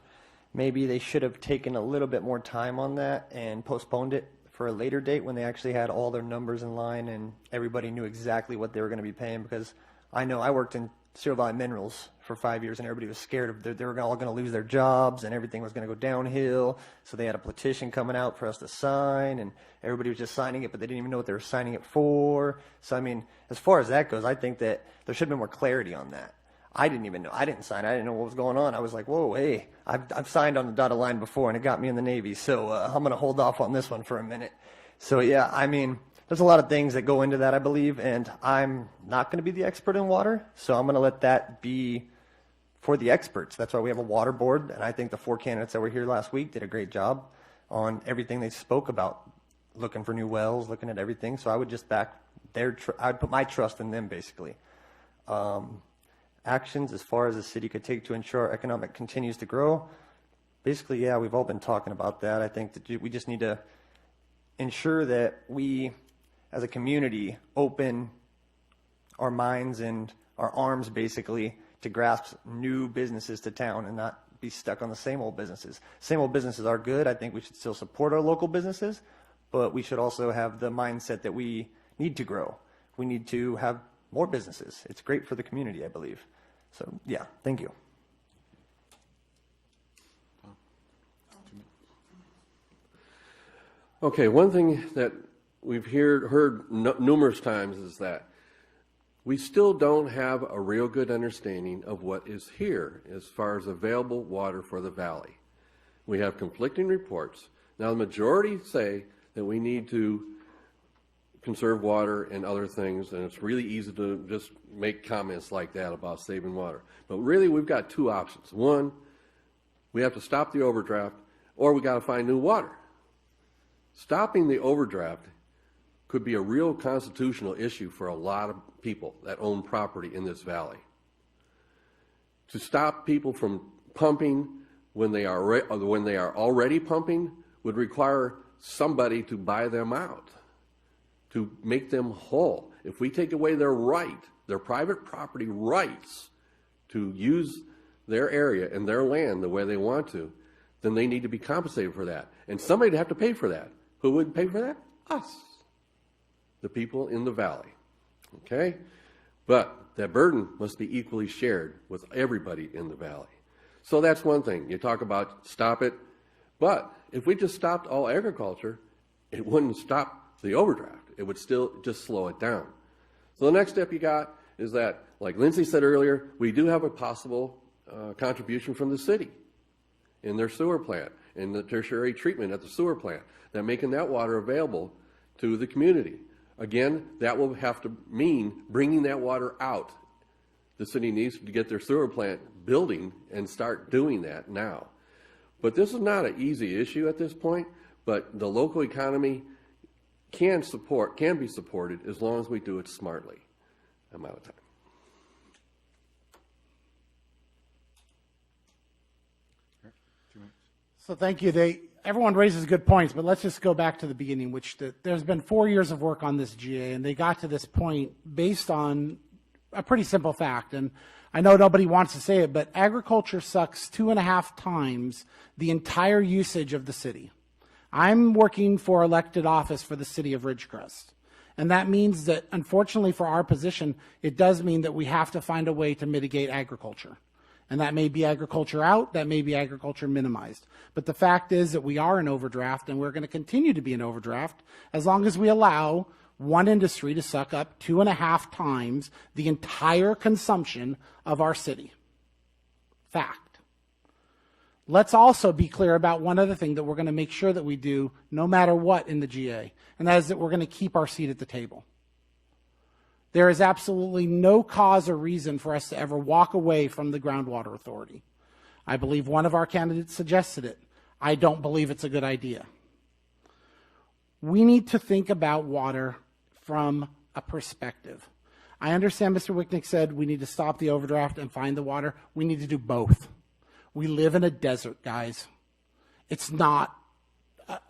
maybe they should have taken a little bit more time on that and postponed it for a later date when they actually had all their numbers in line and everybody knew exactly what they were going to be paying. Because I know I worked in Cerro Valley Minerals for 5 years and everybody was scared of they were all going to lose their jobs and everything was going to go downhill. So they had a petition coming out for us to sign, and everybody was just signing it, but they didn't even know what they were signing it for. So I mean, as far as that goes, I think that there should have been more clarity on that. I didn't even know. I didn't sign. I didn't know what was going on. I was like, whoa, hey, I've signed on the dotted line before, and it got me in the Navy, so I'm going to hold off on this one for a minute. So, yeah, I mean, there's a lot of things that go into that, I believe, and I'm not going to be the expert in water, so I'm going to let that be for the experts. That's why we have a water board, and I think the 4 candidates that were here last week did a great job on everything they spoke about, looking for new wells, looking at everything. So I would just back I'd put my trust in them, basically. Actions as far as the city could take to ensure our economic continues to grow. Basically, yeah, we've all been talking about that. I think that we just need to ensure that we, as a community, open our minds and our arms, basically, to grasp new businesses to town and not be stuck on the same old businesses. Same old businesses are good. I think we should still support our local businesses, but we should also have the mindset that we need to grow. We need to have more businesses. It's great for the community, I believe. So, yeah, thank you. Okay, one thing that we've heard numerous times is that we still don't have a real good understanding of what is here as far as available water for the valley. We have conflicting reports. Now, the majority say that we need to conserve water and other things, and it's really easy to just make comments like that about saving water. But really, we've got 2 options. One, we have to stop the overdraft, or we got to find new water. Stopping the overdraft could be a real constitutional issue for a lot of people that own property in this valley. To stop people from pumping when they are already pumping would require somebody to buy them out, to make them whole. If we take away their right, their private property rights to use their area and their land the way they want to, then they need to be compensated for that. And somebody would have to pay for that. Who would pay for that? Us, the people in the valley. Okay? But that burden must be equally shared with everybody in the valley. So that's one thing. You talk about stop it. But if we just stopped all agriculture, it wouldn't stop the overdraft. It would still just slow it down. So the next step you got is that, like Lindsay said earlier, we do have a possible contribution from the city in their sewer plant, in the tertiary treatment at the sewer plant, that making that water available to the community. Again, that will have to mean bringing that water out. The city needs to get their sewer plant building and start doing that now. But this is not an easy issue at this point, but the local economy can be supported as long as we do it smartly. I'm out of time. So thank you. Everyone raises good points, but let's just go back to the beginning, there's been 4 years of work on this GA, and they got to this point based on a pretty simple fact. And I know nobody wants to say it, but agriculture sucks 2.5 times the entire usage of the city. I'm working for elected office for the city of Ridgecrest. And that means that, unfortunately for our position, it does mean that we have to find a way to mitigate agriculture. And that may be agriculture out, that may be agriculture minimized. But the fact is that we are in overdraft, and we're going to continue to be in overdraft as long as we allow one industry to suck up 2.5 times the entire consumption of our city. Fact. Let's also be clear about one other thing that we're going to make sure that we do no matter what in the GA, and that is that we're going to keep our seat at the table. There is absolutely no cause or reason for us to ever walk away from the Groundwater Authority. I believe one of our candidates suggested it. I don't believe it's a good idea. We need to think about water from a perspective. I understand Mr. Wicknick said we need to stop the overdraft and find the water. We need to do both. We live in a desert, guys. It's not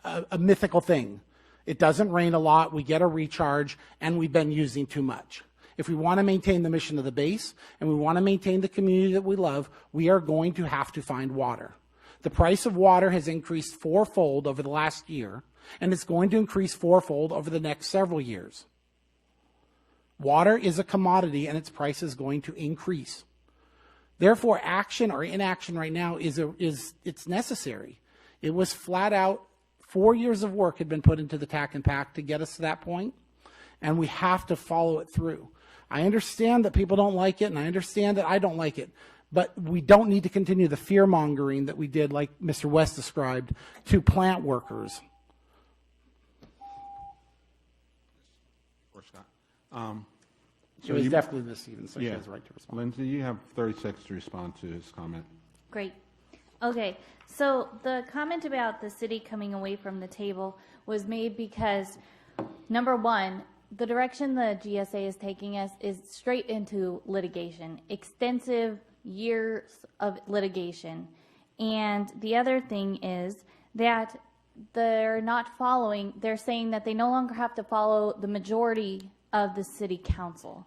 a mythical thing. It doesn't rain a lot, we get a recharge, and we've been using too much. If we want to maintain the mission of the base, and we want to maintain the community that we love, we are going to have to find water. The price of water has increased 4-fold over the last year, and it's going to increase 4-fold over the next several years. Water is a commodity, and its price is going to increase. Therefore, action or inaction right now it's necessary. It was flat out 4 years of work had been put into the TAC and PAC to get us to that point, and we have to follow it through. I understand that people don't like it, and I understand that I don't like it, but we don't need to continue the fear-mongering that we did, like Mr. West described, to plant workers. She was definitely Ms. Stevens, so she has the right to respond. Lindsay, you have 30 seconds to respond to his comment. Great. Okay, so the comment about the city coming away from the table was made because, number one, the direction the GSA is taking us is straight into litigation, extensive years of litigation. And the other thing is that they're saying that they no longer have to follow the majority of the city council.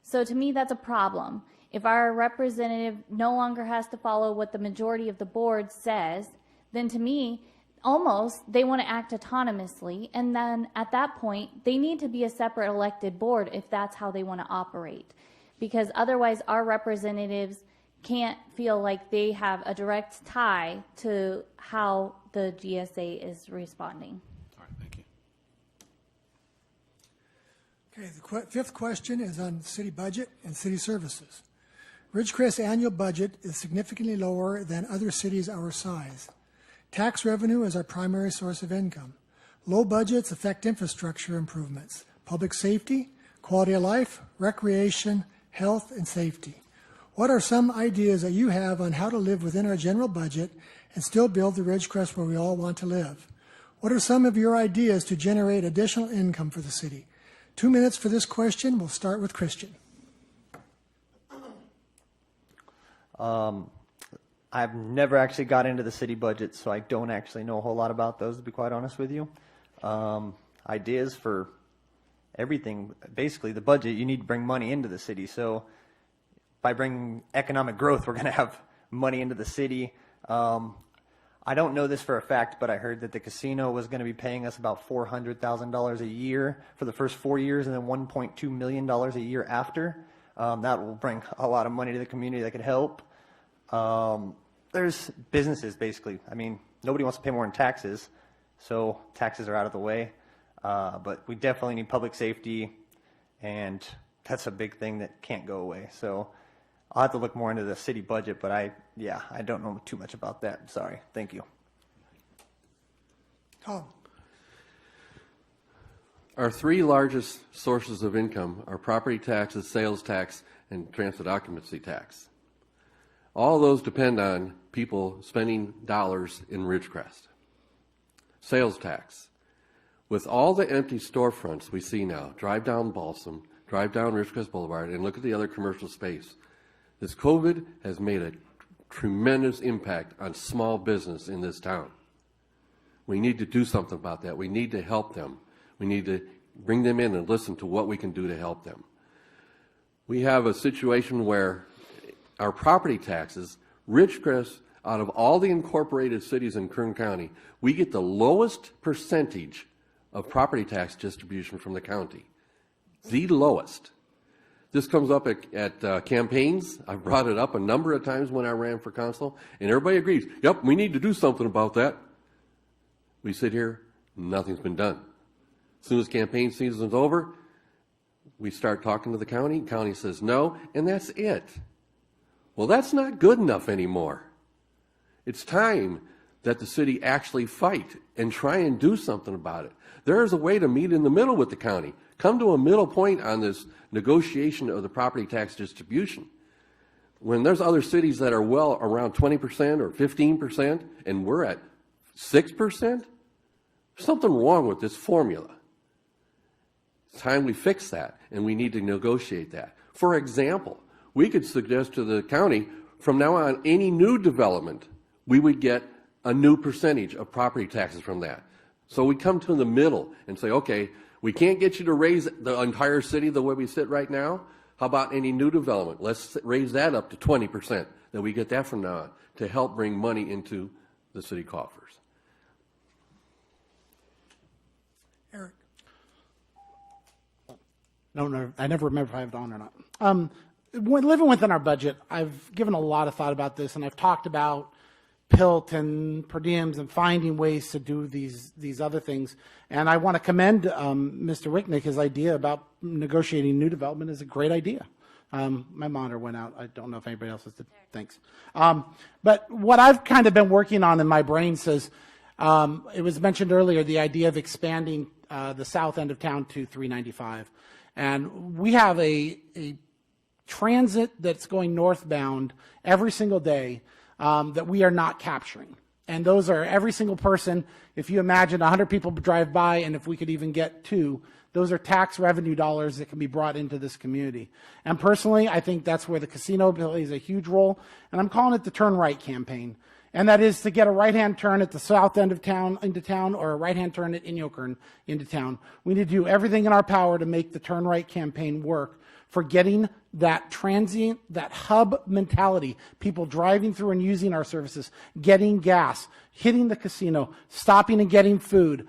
So to me, that's a problem. If our representative no longer has to follow what the majority of the board says, then to me, almost they want to act autonomously, and then at that point, they need to be a separate elected board if that's how they want to operate. Because otherwise, our representatives can't feel like they have a direct tie to how the GSA is responding. All right, thank you. Okay, the fifth question is on city budget and city services. Ridgecrest's annual budget is significantly lower than other cities our size. Tax revenue is our primary source of income. Low budgets affect infrastructure improvements, public safety, quality of life, recreation, health, and safety. What are some ideas that you have on how to live within our general budget and still build the Ridgecrest where we all want to live? What are some of your ideas to generate additional income for the city? 2 minutes for this question. We'll start with Christian. I've never actually got into the city budget, so I don't actually know a whole lot about those, to be quite honest with you. Ideas for everything. Basically, the budget, you need to bring money into the city. So by bringing economic growth, we're going to have money into the city. I don't know this for a fact, but I heard that the casino was going to be paying us about $400,000 a year for the first 4 years and then $1.2 million a year after. That will bring a lot of money to the community that could help. There's businesses, basically. I mean, nobody wants to pay more in taxes, so taxes are out of the way. But we definitely need public safety, and that's a big thing that can't go away. So I'll have to look more into the city budget, but I don't know too much about that. Sorry. Thank you. Tom. Our three largest sources of income are property taxes, sales tax, and transit occupancy tax. All those depend on people spending dollars in Ridgecrest. Sales tax. With all the empty storefronts we see now, drive down Balsam, drive down Ridgecrest Boulevard, and look at the other commercial space. This COVID has made a tremendous impact on small business in this town. We need to do something about that. We need to help them. We need to bring them in and listen to what we can do to help them. We have a situation where our property taxes, Ridgecrest, out of all the incorporated cities in Kern County, we get the lowest percentage of property tax distribution from the county. The lowest. This comes up at campaigns. I've brought it up a number of times when I ran for council, and everybody agrees, yep, we need to do something about that. We sit here, nothing's been done. As soon as campaign season's over, we start talking to the county. County says no, and that's it. Well, that's not good enough anymore. It's time that the city actually fight and try and do something about it. There is a way to meet in the middle with the county. Come to a middle point on this negotiation of the property tax distribution. When there's other cities that are well around 20% or 15%, and we're at 6%, there's something wrong with this formula. It's time we fix that, and we need to negotiate that. For example, we could suggest to the county, from now on, any new development, we would get a new percentage of property taxes from that. So we come to the middle and say, okay, we can't get you to raise the entire city the way we sit right now. How about any new development? Let's raise that up to 20%, that we get that from now on, to help bring money into the city coffers. Eric. No, I never remember if I have it on or not. When living within our budget, I've given a lot of thought about this, and I've talked about PILT and per diems and finding ways to do these other things. And I want to commend Mr. Wicknick. His idea about negotiating new development is a great idea. My monitor went out. I don't know if anybody else has did. Thanks. But what I've kind of been working on in my brain says, it was mentioned earlier, the idea of expanding the south end of town to 395. And we have a transit that's going northbound every single day that we are not capturing. And those are every single person. If you imagine 100 people drive by, and if we could even get 2, those are tax revenue dollars that can be brought into this community. And personally, I think that's where the casino plays a huge role. And I'm calling it the Turn Right campaign. And that is to get a right-hand turn at the south end of town into town, or a right-hand turn at Inyokern into town. We need to do everything in our power to make the Turn Right campaign work for getting that transient, that hub mentality, people driving through and using our services, getting gas, hitting the casino, stopping and getting food,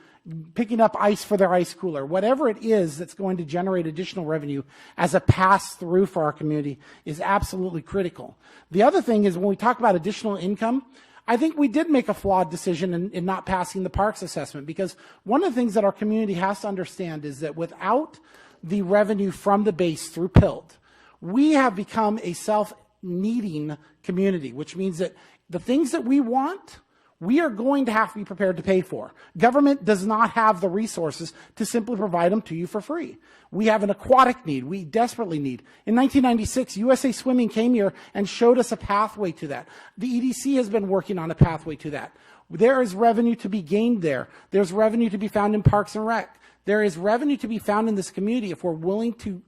picking up ice for their ice cooler, whatever it is that's going to generate additional revenue as a pass-through for our community is absolutely critical. The other thing is, when we talk about additional income, I think we did make a flawed decision in not passing the parks assessment, because one of the things that our community has to understand is that without the revenue from the base through PILT, we have become a self-needing community, which means that the things that we want, we are going to have to be prepared to pay for. Government does not have the resources to simply provide them to you for free. We have an aquatic need. We desperately need. In 1996, USA Swimming came here and showed us a pathway to that. The EDC has been working on a pathway to that. There is revenue to be gained there. There's revenue to be found in Parks and Rec. There is revenue to be found in this community if we're willing to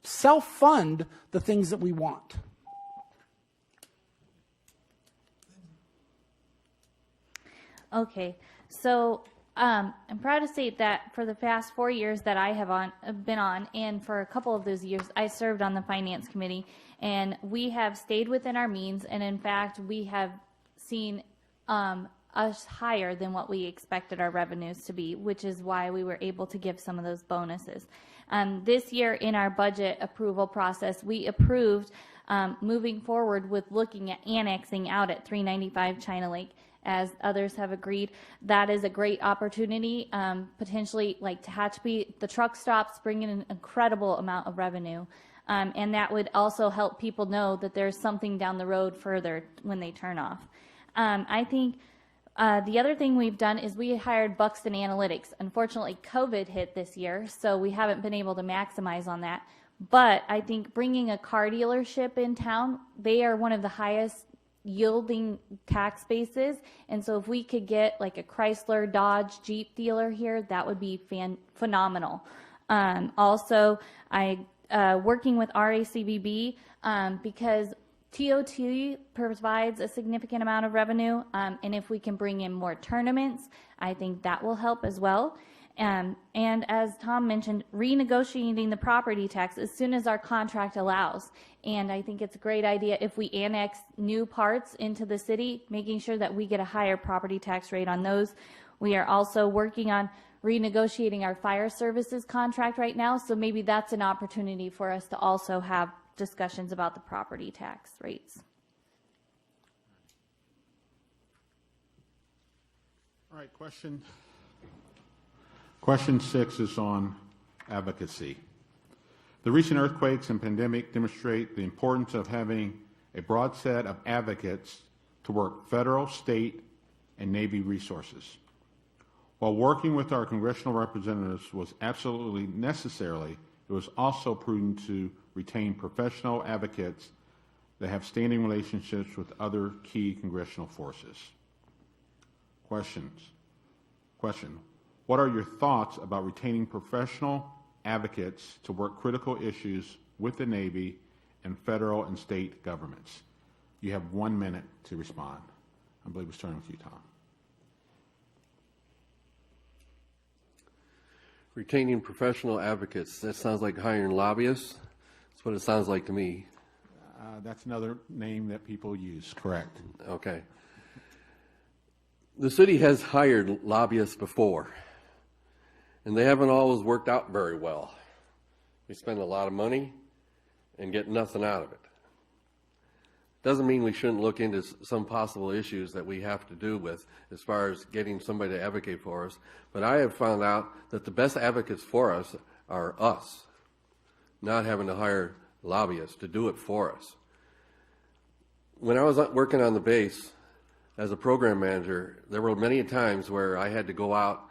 self-fund the things that we want. Okay, so I'm proud to state that for the past 4 years that I have been on, and for a couple of those years, I served on the Finance Committee, and we have stayed within our means, and in fact, we have seen us higher than what we expected our revenues to be, which is why we were able to give some of those bonuses. This year in our budget approval process, we approved moving forward with looking at annexing out at 395 China Lake. As others have agreed, that is a great opportunity, potentially like Tehachapi. The truck stops bring in an incredible amount of revenue, and that would also help people know that there's something down the road further when they turn off. I think the other thing we've done is we hired Buxton Analytics. Unfortunately, COVID hit this year, so we haven't been able to maximize on that. But I think bringing a car dealership in town, they are one of the highest yielding tax bases, and so if we could get like a Chrysler, Dodge, Jeep dealer here, that would be phenomenal. Also, I working with RACBB because TOT provides a significant amount of revenue, and if we can bring in more tournaments, I think that will help as well. And as Tom mentioned, renegotiating the property tax as soon as our contract allows. And I think it's a great idea if we annex new parts into the city, making sure that we get a higher property tax rate on those. We are also working on renegotiating our fire services contract right now, so maybe that's an opportunity for us to also have discussions about the property tax rates. All right, question 6 is on advocacy. The recent earthquakes and pandemic demonstrate the importance of having a broad set of advocates to work federal, state, and Navy resources. While working with our congressional representatives was absolutely necessary, it was also prudent to retain professional advocates that have standing relationships with other key congressional forces. Question. What are your thoughts about retaining professional advocates to work critical issues with the Navy and federal and state governments? You have 1 minute to respond. I believe we're starting with you, Tom. Retaining professional advocates. That sounds like hiring lobbyists. That's what it sounds like to me. That's another name that people use, correct. Okay. The city has hired lobbyists before, and they haven't always worked out very well. We spend a lot of money and get nothing out of it. Doesn't mean we shouldn't look into some possible issues that we have to do with as far as getting somebody to advocate for us. But I have found out that the best advocates for us are us, not having to hire lobbyists to do it for us. When I was working on the base as a program manager, there were many times where I had to go out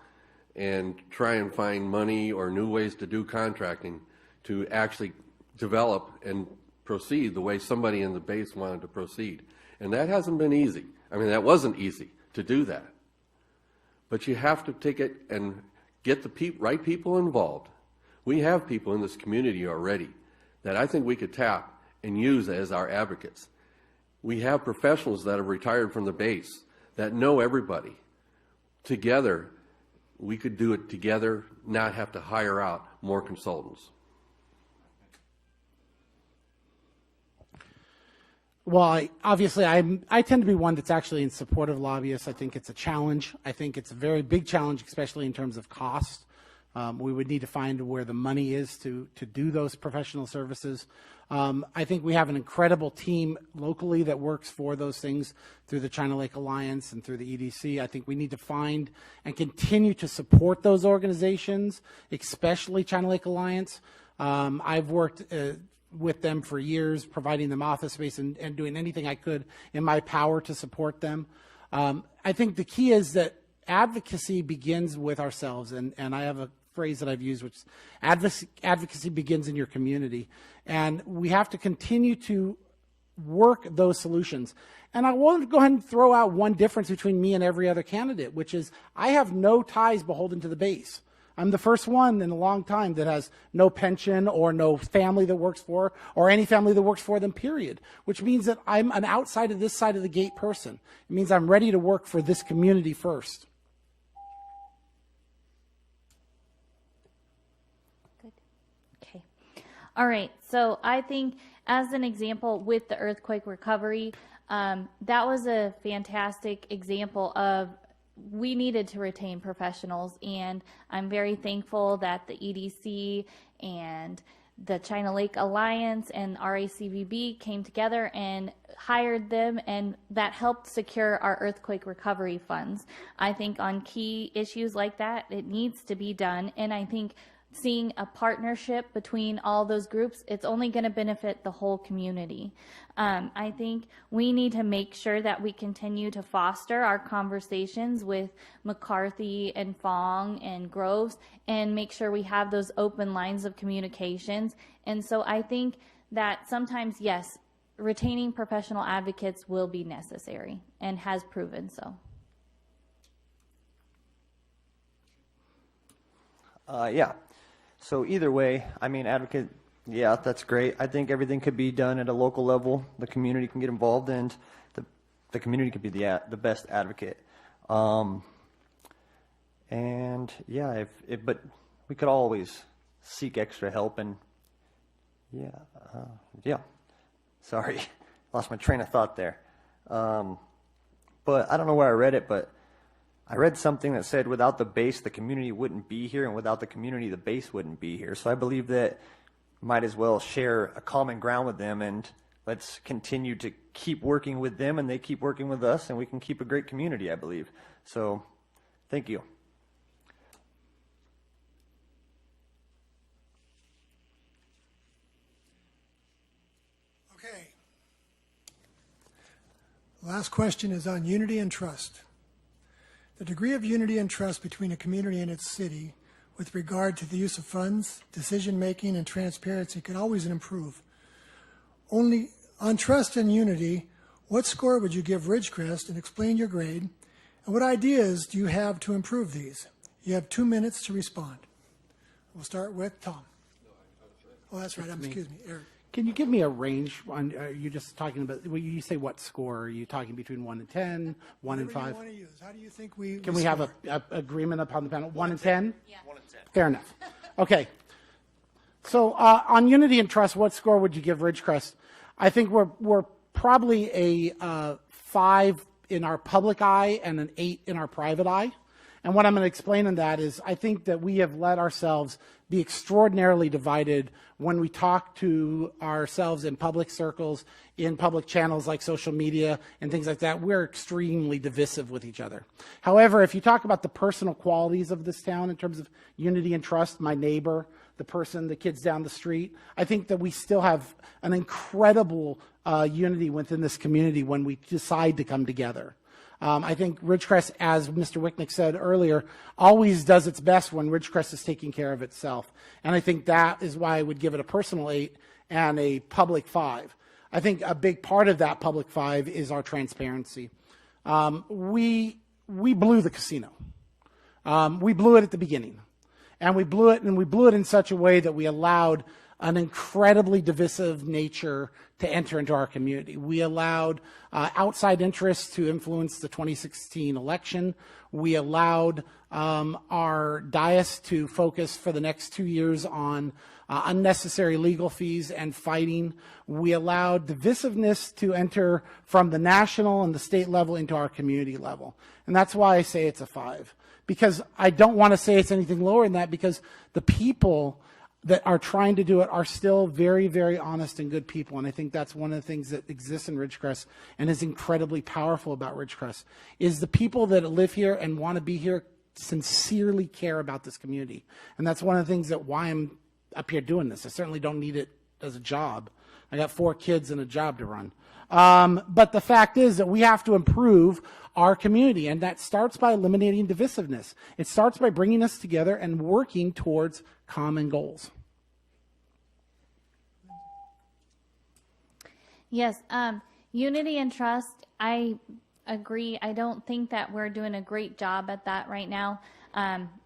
and try and find money or new ways to do contracting to actually develop and proceed the way somebody in the base wanted to proceed. And that hasn't been easy. I mean, that wasn't easy to do that. But you have to take it and get the right people involved. We have people in this community already that I think we could tap and use as our advocates. We have professionals that have retired from the base that know everybody. Together, we could do it together, not have to hire out more consultants. Well, obviously, I tend to be one that's actually in support of lobbyists. I think it's a challenge. I think it's a very big challenge, especially in terms of cost. We would need to find where the money is to do those professional services. I think we have an incredible team locally that works for those things through the China Lake Alliance and through the EDC. I think we need to find and continue to support those organizations, especially China Lake Alliance. I've worked with them for years, providing them office space and doing anything I could in my power to support them. I think the key is that advocacy begins with ourselves, and I have a phrase that I've used, which is advocacy begins in your community. And we have to continue to work those solutions. And I want to go ahead and throw out one difference between me and every other candidate, which is I have no ties beholden to the base. I'm the first one in a long time that has no pension or no family that works for, or any family that works for them, period. Which means that I'm an outside of this side of the gate person. It means I'm ready to work for this community first. Good. Okay. All right. So I think as an example with the earthquake recovery, that was a fantastic example of we needed to retain professionals, and I'm very thankful that the EDC and the China Lake Alliance and RACVB came together and hired them, and that helped secure our earthquake recovery funds. I think on key issues like that, it needs to be done, and I think seeing a partnership between all those groups, it's only going to benefit the whole community. I think we need to make sure that we continue to foster our conversations with McCarthy and Fong and Groves and make sure we have those open lines of communications. And so I think that sometimes, yes, retaining professional advocates will be necessary and has proven so. Yeah. So either way, I mean, advocate, yeah, that's great. I think everything could be done at a local level. The community can get involved, and the community could be the best advocate. And yeah, but we could always seek extra help. And yeah. Sorry, lost my train of thought there. But I don't know where I read it, but I read something that said without the base, the community wouldn't be here, and without the community, the base wouldn't be here. So I believe that might as well share a common ground with them, and let's continue to keep working with them, and they keep working with us, and we can keep a great community, I believe. So thank you. Okay. Last question is on unity and trust. The degree of unity and trust between a community and its city with regard to the use of funds, decision-making, and transparency can always improve. Only on trust and unity, what score would you give Ridgecrest, and explain your grade? And what ideas do you have to improve these? You have 2 minutes to respond. We'll start with Tom. Oh, that's right. Excuse me, Eric. Can you give me a range on, are you just talking about, when you say what score, are you talking between 1 and 10, 1 and 5? Whatever you want to use. How do you think we Can we have a agreement upon the panel? 1 and 10? Yeah. 1 and 10. Fair enough. Okay. So on unity and trust, what score would you give Ridgecrest? I think we're probably a 5 in our public eye and an 8 in our private eye. And what I'm going to explain in that is I think that we have let ourselves be extraordinarily divided when we talk to ourselves in public circles, in public channels like social media and things like that. We're extremely divisive with each other. However, if you talk about the personal qualities of this town in terms of unity and trust, my neighbor, the person, the kids down the street, I think that we still have an incredible unity within this community when we decide to come together. I think Ridgecrest, as Mr. Wicknick said earlier, always does its best when Ridgecrest is taking care of itself. And I think that is why I would give it a personal 8 and a public 5. I think a big part of that public 5 is our transparency. We blew the casino. We blew it at the beginning. And we blew it in such a way that we allowed an incredibly divisive nature to enter into our community. We allowed outside interests to influence the 2016 election. We allowed our dais to focus for the next 2 years on unnecessary legal fees and fighting. We allowed divisiveness to enter from the national and the state level into our community level. And that's why I say it's a 5. Because I don't want to say it's anything lower than that, because the people that are trying to do it are still very, very honest and good people. And I think that's one of the things that exists in Ridgecrest and is incredibly powerful about Ridgecrest, is the people that live here and want to be here sincerely care about this community. And that's one of the things that why I'm up here doing this. I certainly don't need it as a job. I got 4 kids and a job to run. But the fact is that we have to improve our community, and that starts by eliminating divisiveness. It starts by bringing us together and working towards common goals. Yes, unity and trust, I agree. I don't think that we're doing a great job at that right now.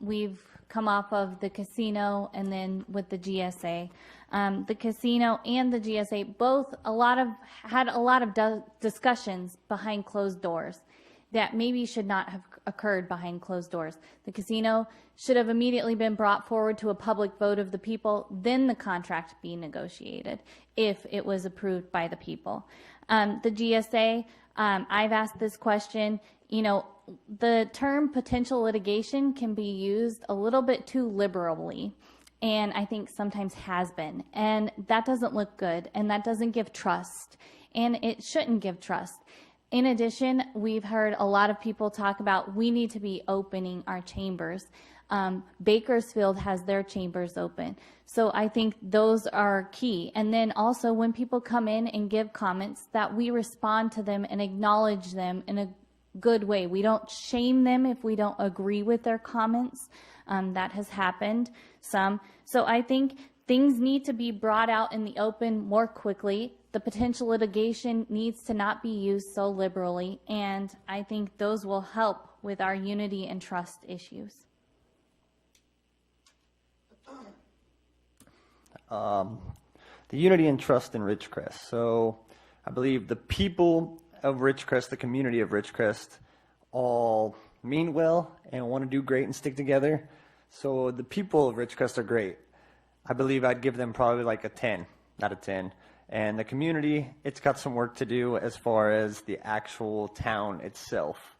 We've come off of the casino and then with the GSA. The casino and the GSA both had a lot of discussions behind closed doors that maybe should not have occurred behind closed doors. The casino should have immediately been brought forward to a public vote of the people, then the contract be negotiated if it was approved by the people. The GSA, I've asked this question, the term potential litigation can be used a little bit too liberally, and I think sometimes has been. And that doesn't look good, and that doesn't give trust, and it shouldn't give trust. In addition, we've heard a lot of people talk about we need to be opening our chambers. Bakersfield has their chambers open. So I think those are key. And then also when people come in and give comments, that we respond to them and acknowledge them in a good way. We don't shame them if we don't agree with their comments. That has happened some. So I think things need to be brought out in the open more quickly. The potential litigation needs to not be used so liberally, and I think those will help with our unity and trust issues. The unity and trust in Ridgecrest. So I believe the people of Ridgecrest, the community of Ridgecrest, all mean well and want to do great and stick together. So the people of Ridgecrest are great. I believe I'd give them probably like a 10 out of 10. And the community, it's got some work to do as far as the actual town itself.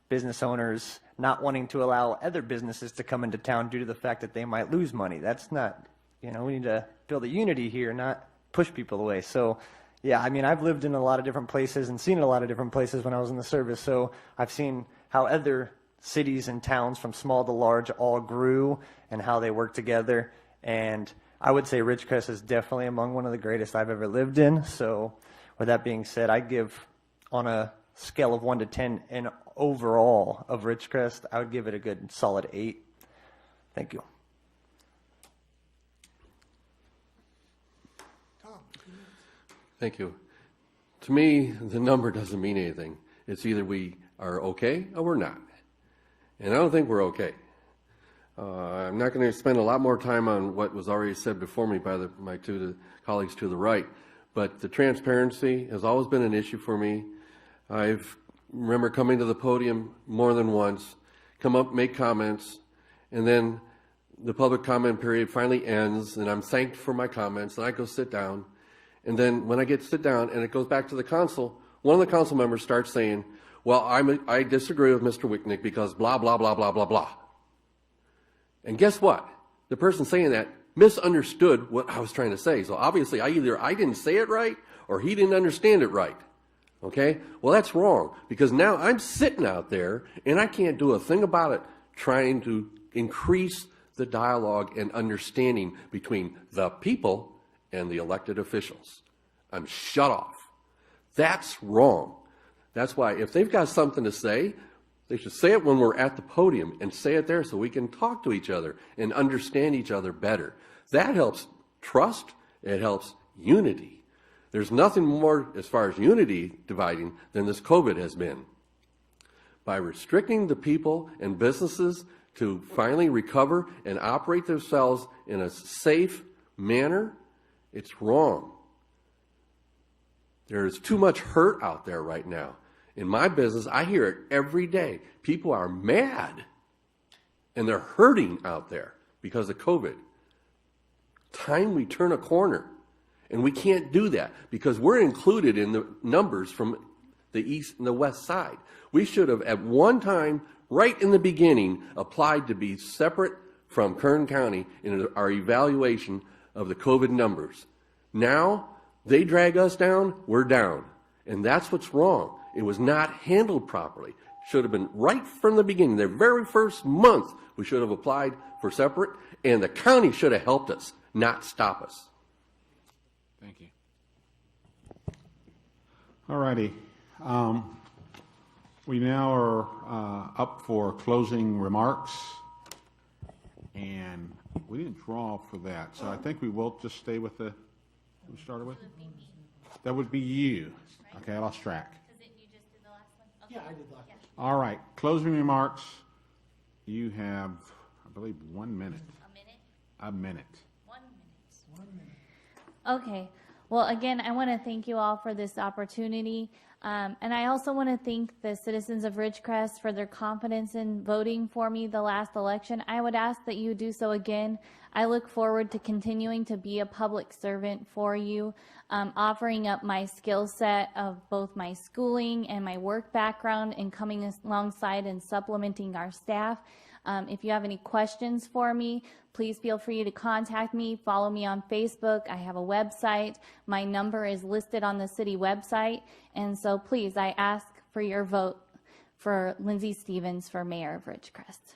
business owners not wanting to allow other businesses to come into town due to the fact that they might lose money. That's not, we need to build a unity here, not push people away. So, yeah, I mean, I've lived in a lot of different places and seen a lot of different places when I was in the service. So I've seen how other cities and towns from small to large all grew and how they work together. And I would say Ridgecrest is definitely among one of the greatest I've ever lived in. So with that being said, I give, on a scale of 1 to 10 and overall of Ridgecrest, I would give it a good solid 8. Thank you. Thank you. To me, the number doesn't mean anything. It's either we are okay or we're not. And I don't think we're okay. I'm not going to spend a lot more time on what was already said before me by my two colleagues to the right, but the transparency has always been an issue for me. I remember coming to the podium more than once, come up, make comments, and then the public comment period finally ends, and I'm thanked for my comments, and I go sit down. And then when I get to sit down and it goes back to the council, one of the council members starts saying, well, I disagree with Mr. Wicknick because blah, blah, blah, blah, blah, blah. And guess what? The person saying that misunderstood what I was trying to say. So obviously either I didn't say it right or he didn't understand it right. Okay? Well, that's wrong because now I'm sitting out there and I can't do a thing about it trying to increase the dialogue and understanding between the people and the elected officials. I'm shut off. That's wrong. That's why if they've got something to say, they should say it when we're at the podium and say it there so we can talk to each other and understand each other better. That helps trust. It helps unity. There's nothing more as far as unity dividing than this COVID has been. By restricting the people and businesses to finally recover and operate themselves in a safe manner, it's wrong. There is too much hurt out there right now. In my business, I hear it every day. People are mad and they're hurting out there because of COVID. Time we turn a corner, and we can't do that because we're included in the numbers from the east and the west side. We should have at one time, right in the beginning, applied to be separate from Kern County in our evaluation of the COVID numbers. Now, they drag us down, we're down. And that's what's wrong. It was not handled properly. Should have been right from the beginning. The very first month, we should have applied for separate, and the county should have helped us, not stop us. Thank you. All righty. We now are up for closing remarks, and we didn't draw for that, so I think we will just stay with the, we started with? That would be you. Okay, I lost track. You just did the last one? Yeah, I did the last one. All right, closing remarks. You have, I believe, 1 minute. A minute? A minute. 1 minute. Okay. Well, again, I want to thank you all for this opportunity. And I also want to thank the citizens of Ridgecrest for their confidence in voting for me the last election. I would ask that you do so again. I look forward to continuing to be a public servant for you, offering up my skill set of both my schooling and my work background and coming alongside and supplementing our staff. If you have any questions for me, please feel free to contact me. Follow me on Facebook. I have a website. My number is listed on the city website. And so please, I ask for your vote for Lindsay Stevens for mayor of Ridgecrest.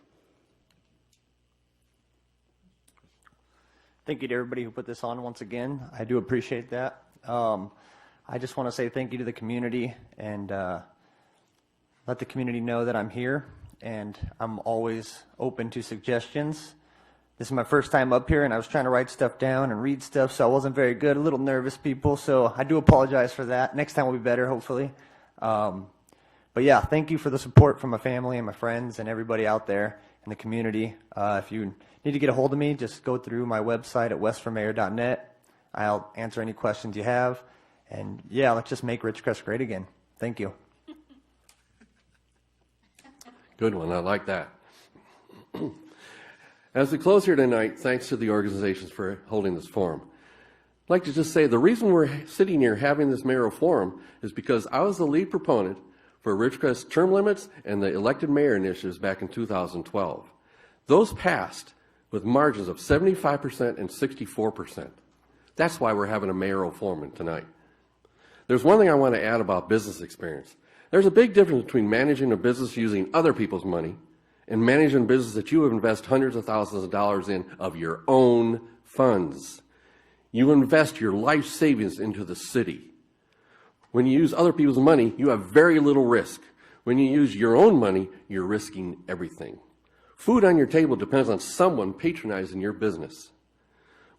Thank you to everybody who put this on once again. I do appreciate that. I just want to say thank you to the community and let the community know that I'm here and I'm always open to suggestions. This is my first time up here and I was trying to write stuff down and read stuff, so I wasn't very good, a little nervous, people, so I do apologize for that. Next time will be better, hopefully. But yeah, thank you for the support from my family and my friends and everybody out there in the community. If you need to get a hold of me, just go through my website at westformayor.net. I'll answer any questions you have. And yeah, let's just make Ridgecrest great again. Thank you. Good one. I like that. As we close here tonight, thanks to the organizations for holding this forum. I'd like to just say the reason we're sitting here having this mayoral forum is because I was the lead proponent for Ridgecrest term limits and the elected mayor initiatives back in 2012. Those passed with margins of 75% and 64%. That's why we're having a mayoral forum tonight. There's one thing I want to add about business experience. There's a big difference between managing a business using other people's money and managing a business that you have invested hundreds of thousands of dollars in of your own funds. You invest your life savings into the city. When you use other people's money, you have very little risk. When you use your own money, you're risking everything. Food on your table depends on someone patronizing your business.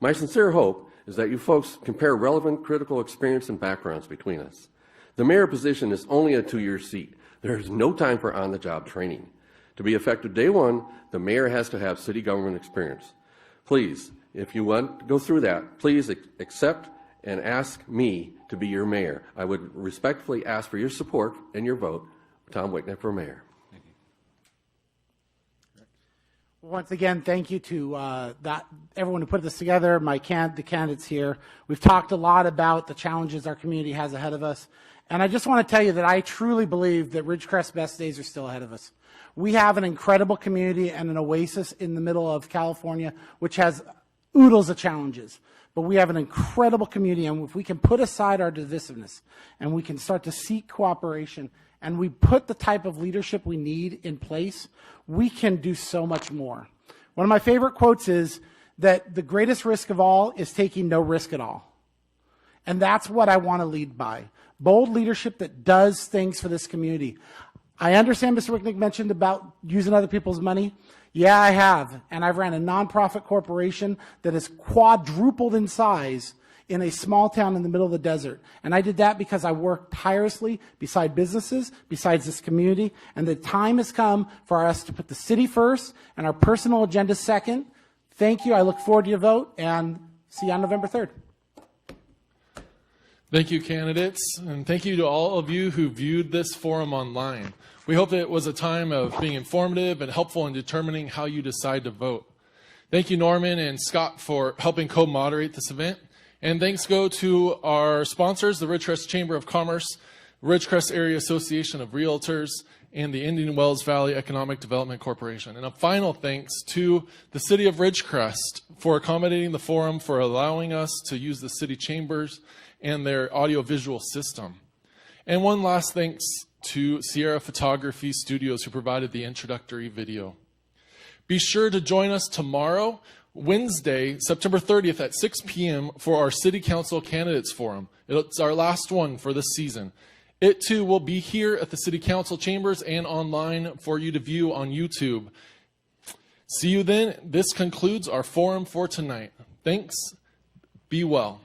My sincere hope is that you folks compare relevant critical experience and backgrounds between us. The mayor position is only a 2-year seat. There is no time for on-the-job training. To be effective day one, the mayor has to have city government experience. Please, if you want to go through that, please accept and ask me to be your mayor. I would respectfully ask for your support and your vote. Tom Wicknick for mayor. Once again, thank you to everyone who put this together, the candidates here. We've talked a lot about the challenges our community has ahead of us. And I just want to tell you that I truly believe that Ridgecrest's best days are still ahead of us. We have an incredible community and an oasis in the middle of California, which has oodles of challenges. But we have an incredible community, and if we can put aside our divisiveness and we can start to seek cooperation and we put the type of leadership we need in place, we can do so much more. One of my favorite quotes is that the greatest risk of all is taking no risk at all. And that's what I want to lead by. Bold leadership that does things for this community. I understand Mr. Wicknick mentioned about using other people's money. Yeah, I have. And I've ran a nonprofit corporation that has quadrupled in size in a small town in the middle of the desert. And I did that because I worked tirelessly beside businesses, besides this community. And the time has come for us to put the city first and our personal agenda second. Thank you. I look forward to your vote, and see you on November 3rd. Thank you, candidates, and thank you to all of you who viewed this forum online. We hope that it was a time of being informative and helpful in determining how you decide to vote. Thank you, Norman and Scott, for helping co-moderate this event. And thanks go to our sponsors, the Ridgecrest Chamber of Commerce, Ridgecrest Area Association of Realtors, and the Indian Wells Valley Economic Development Corporation. And a final thanks to the City of Ridgecrest for accommodating the forum, for allowing us to use the city chambers and their audiovisual system. And one last thanks to Sierra Photography Studios, who provided the introductory video. Be sure to join us tomorrow, Wednesday, September 30th at 6 p.m. for our City Council Candidates Forum. It's our last one for this season. It too will be here at the City Council chambers and online for you to view on YouTube. See you then. This concludes our forum for tonight. Thanks. Be well.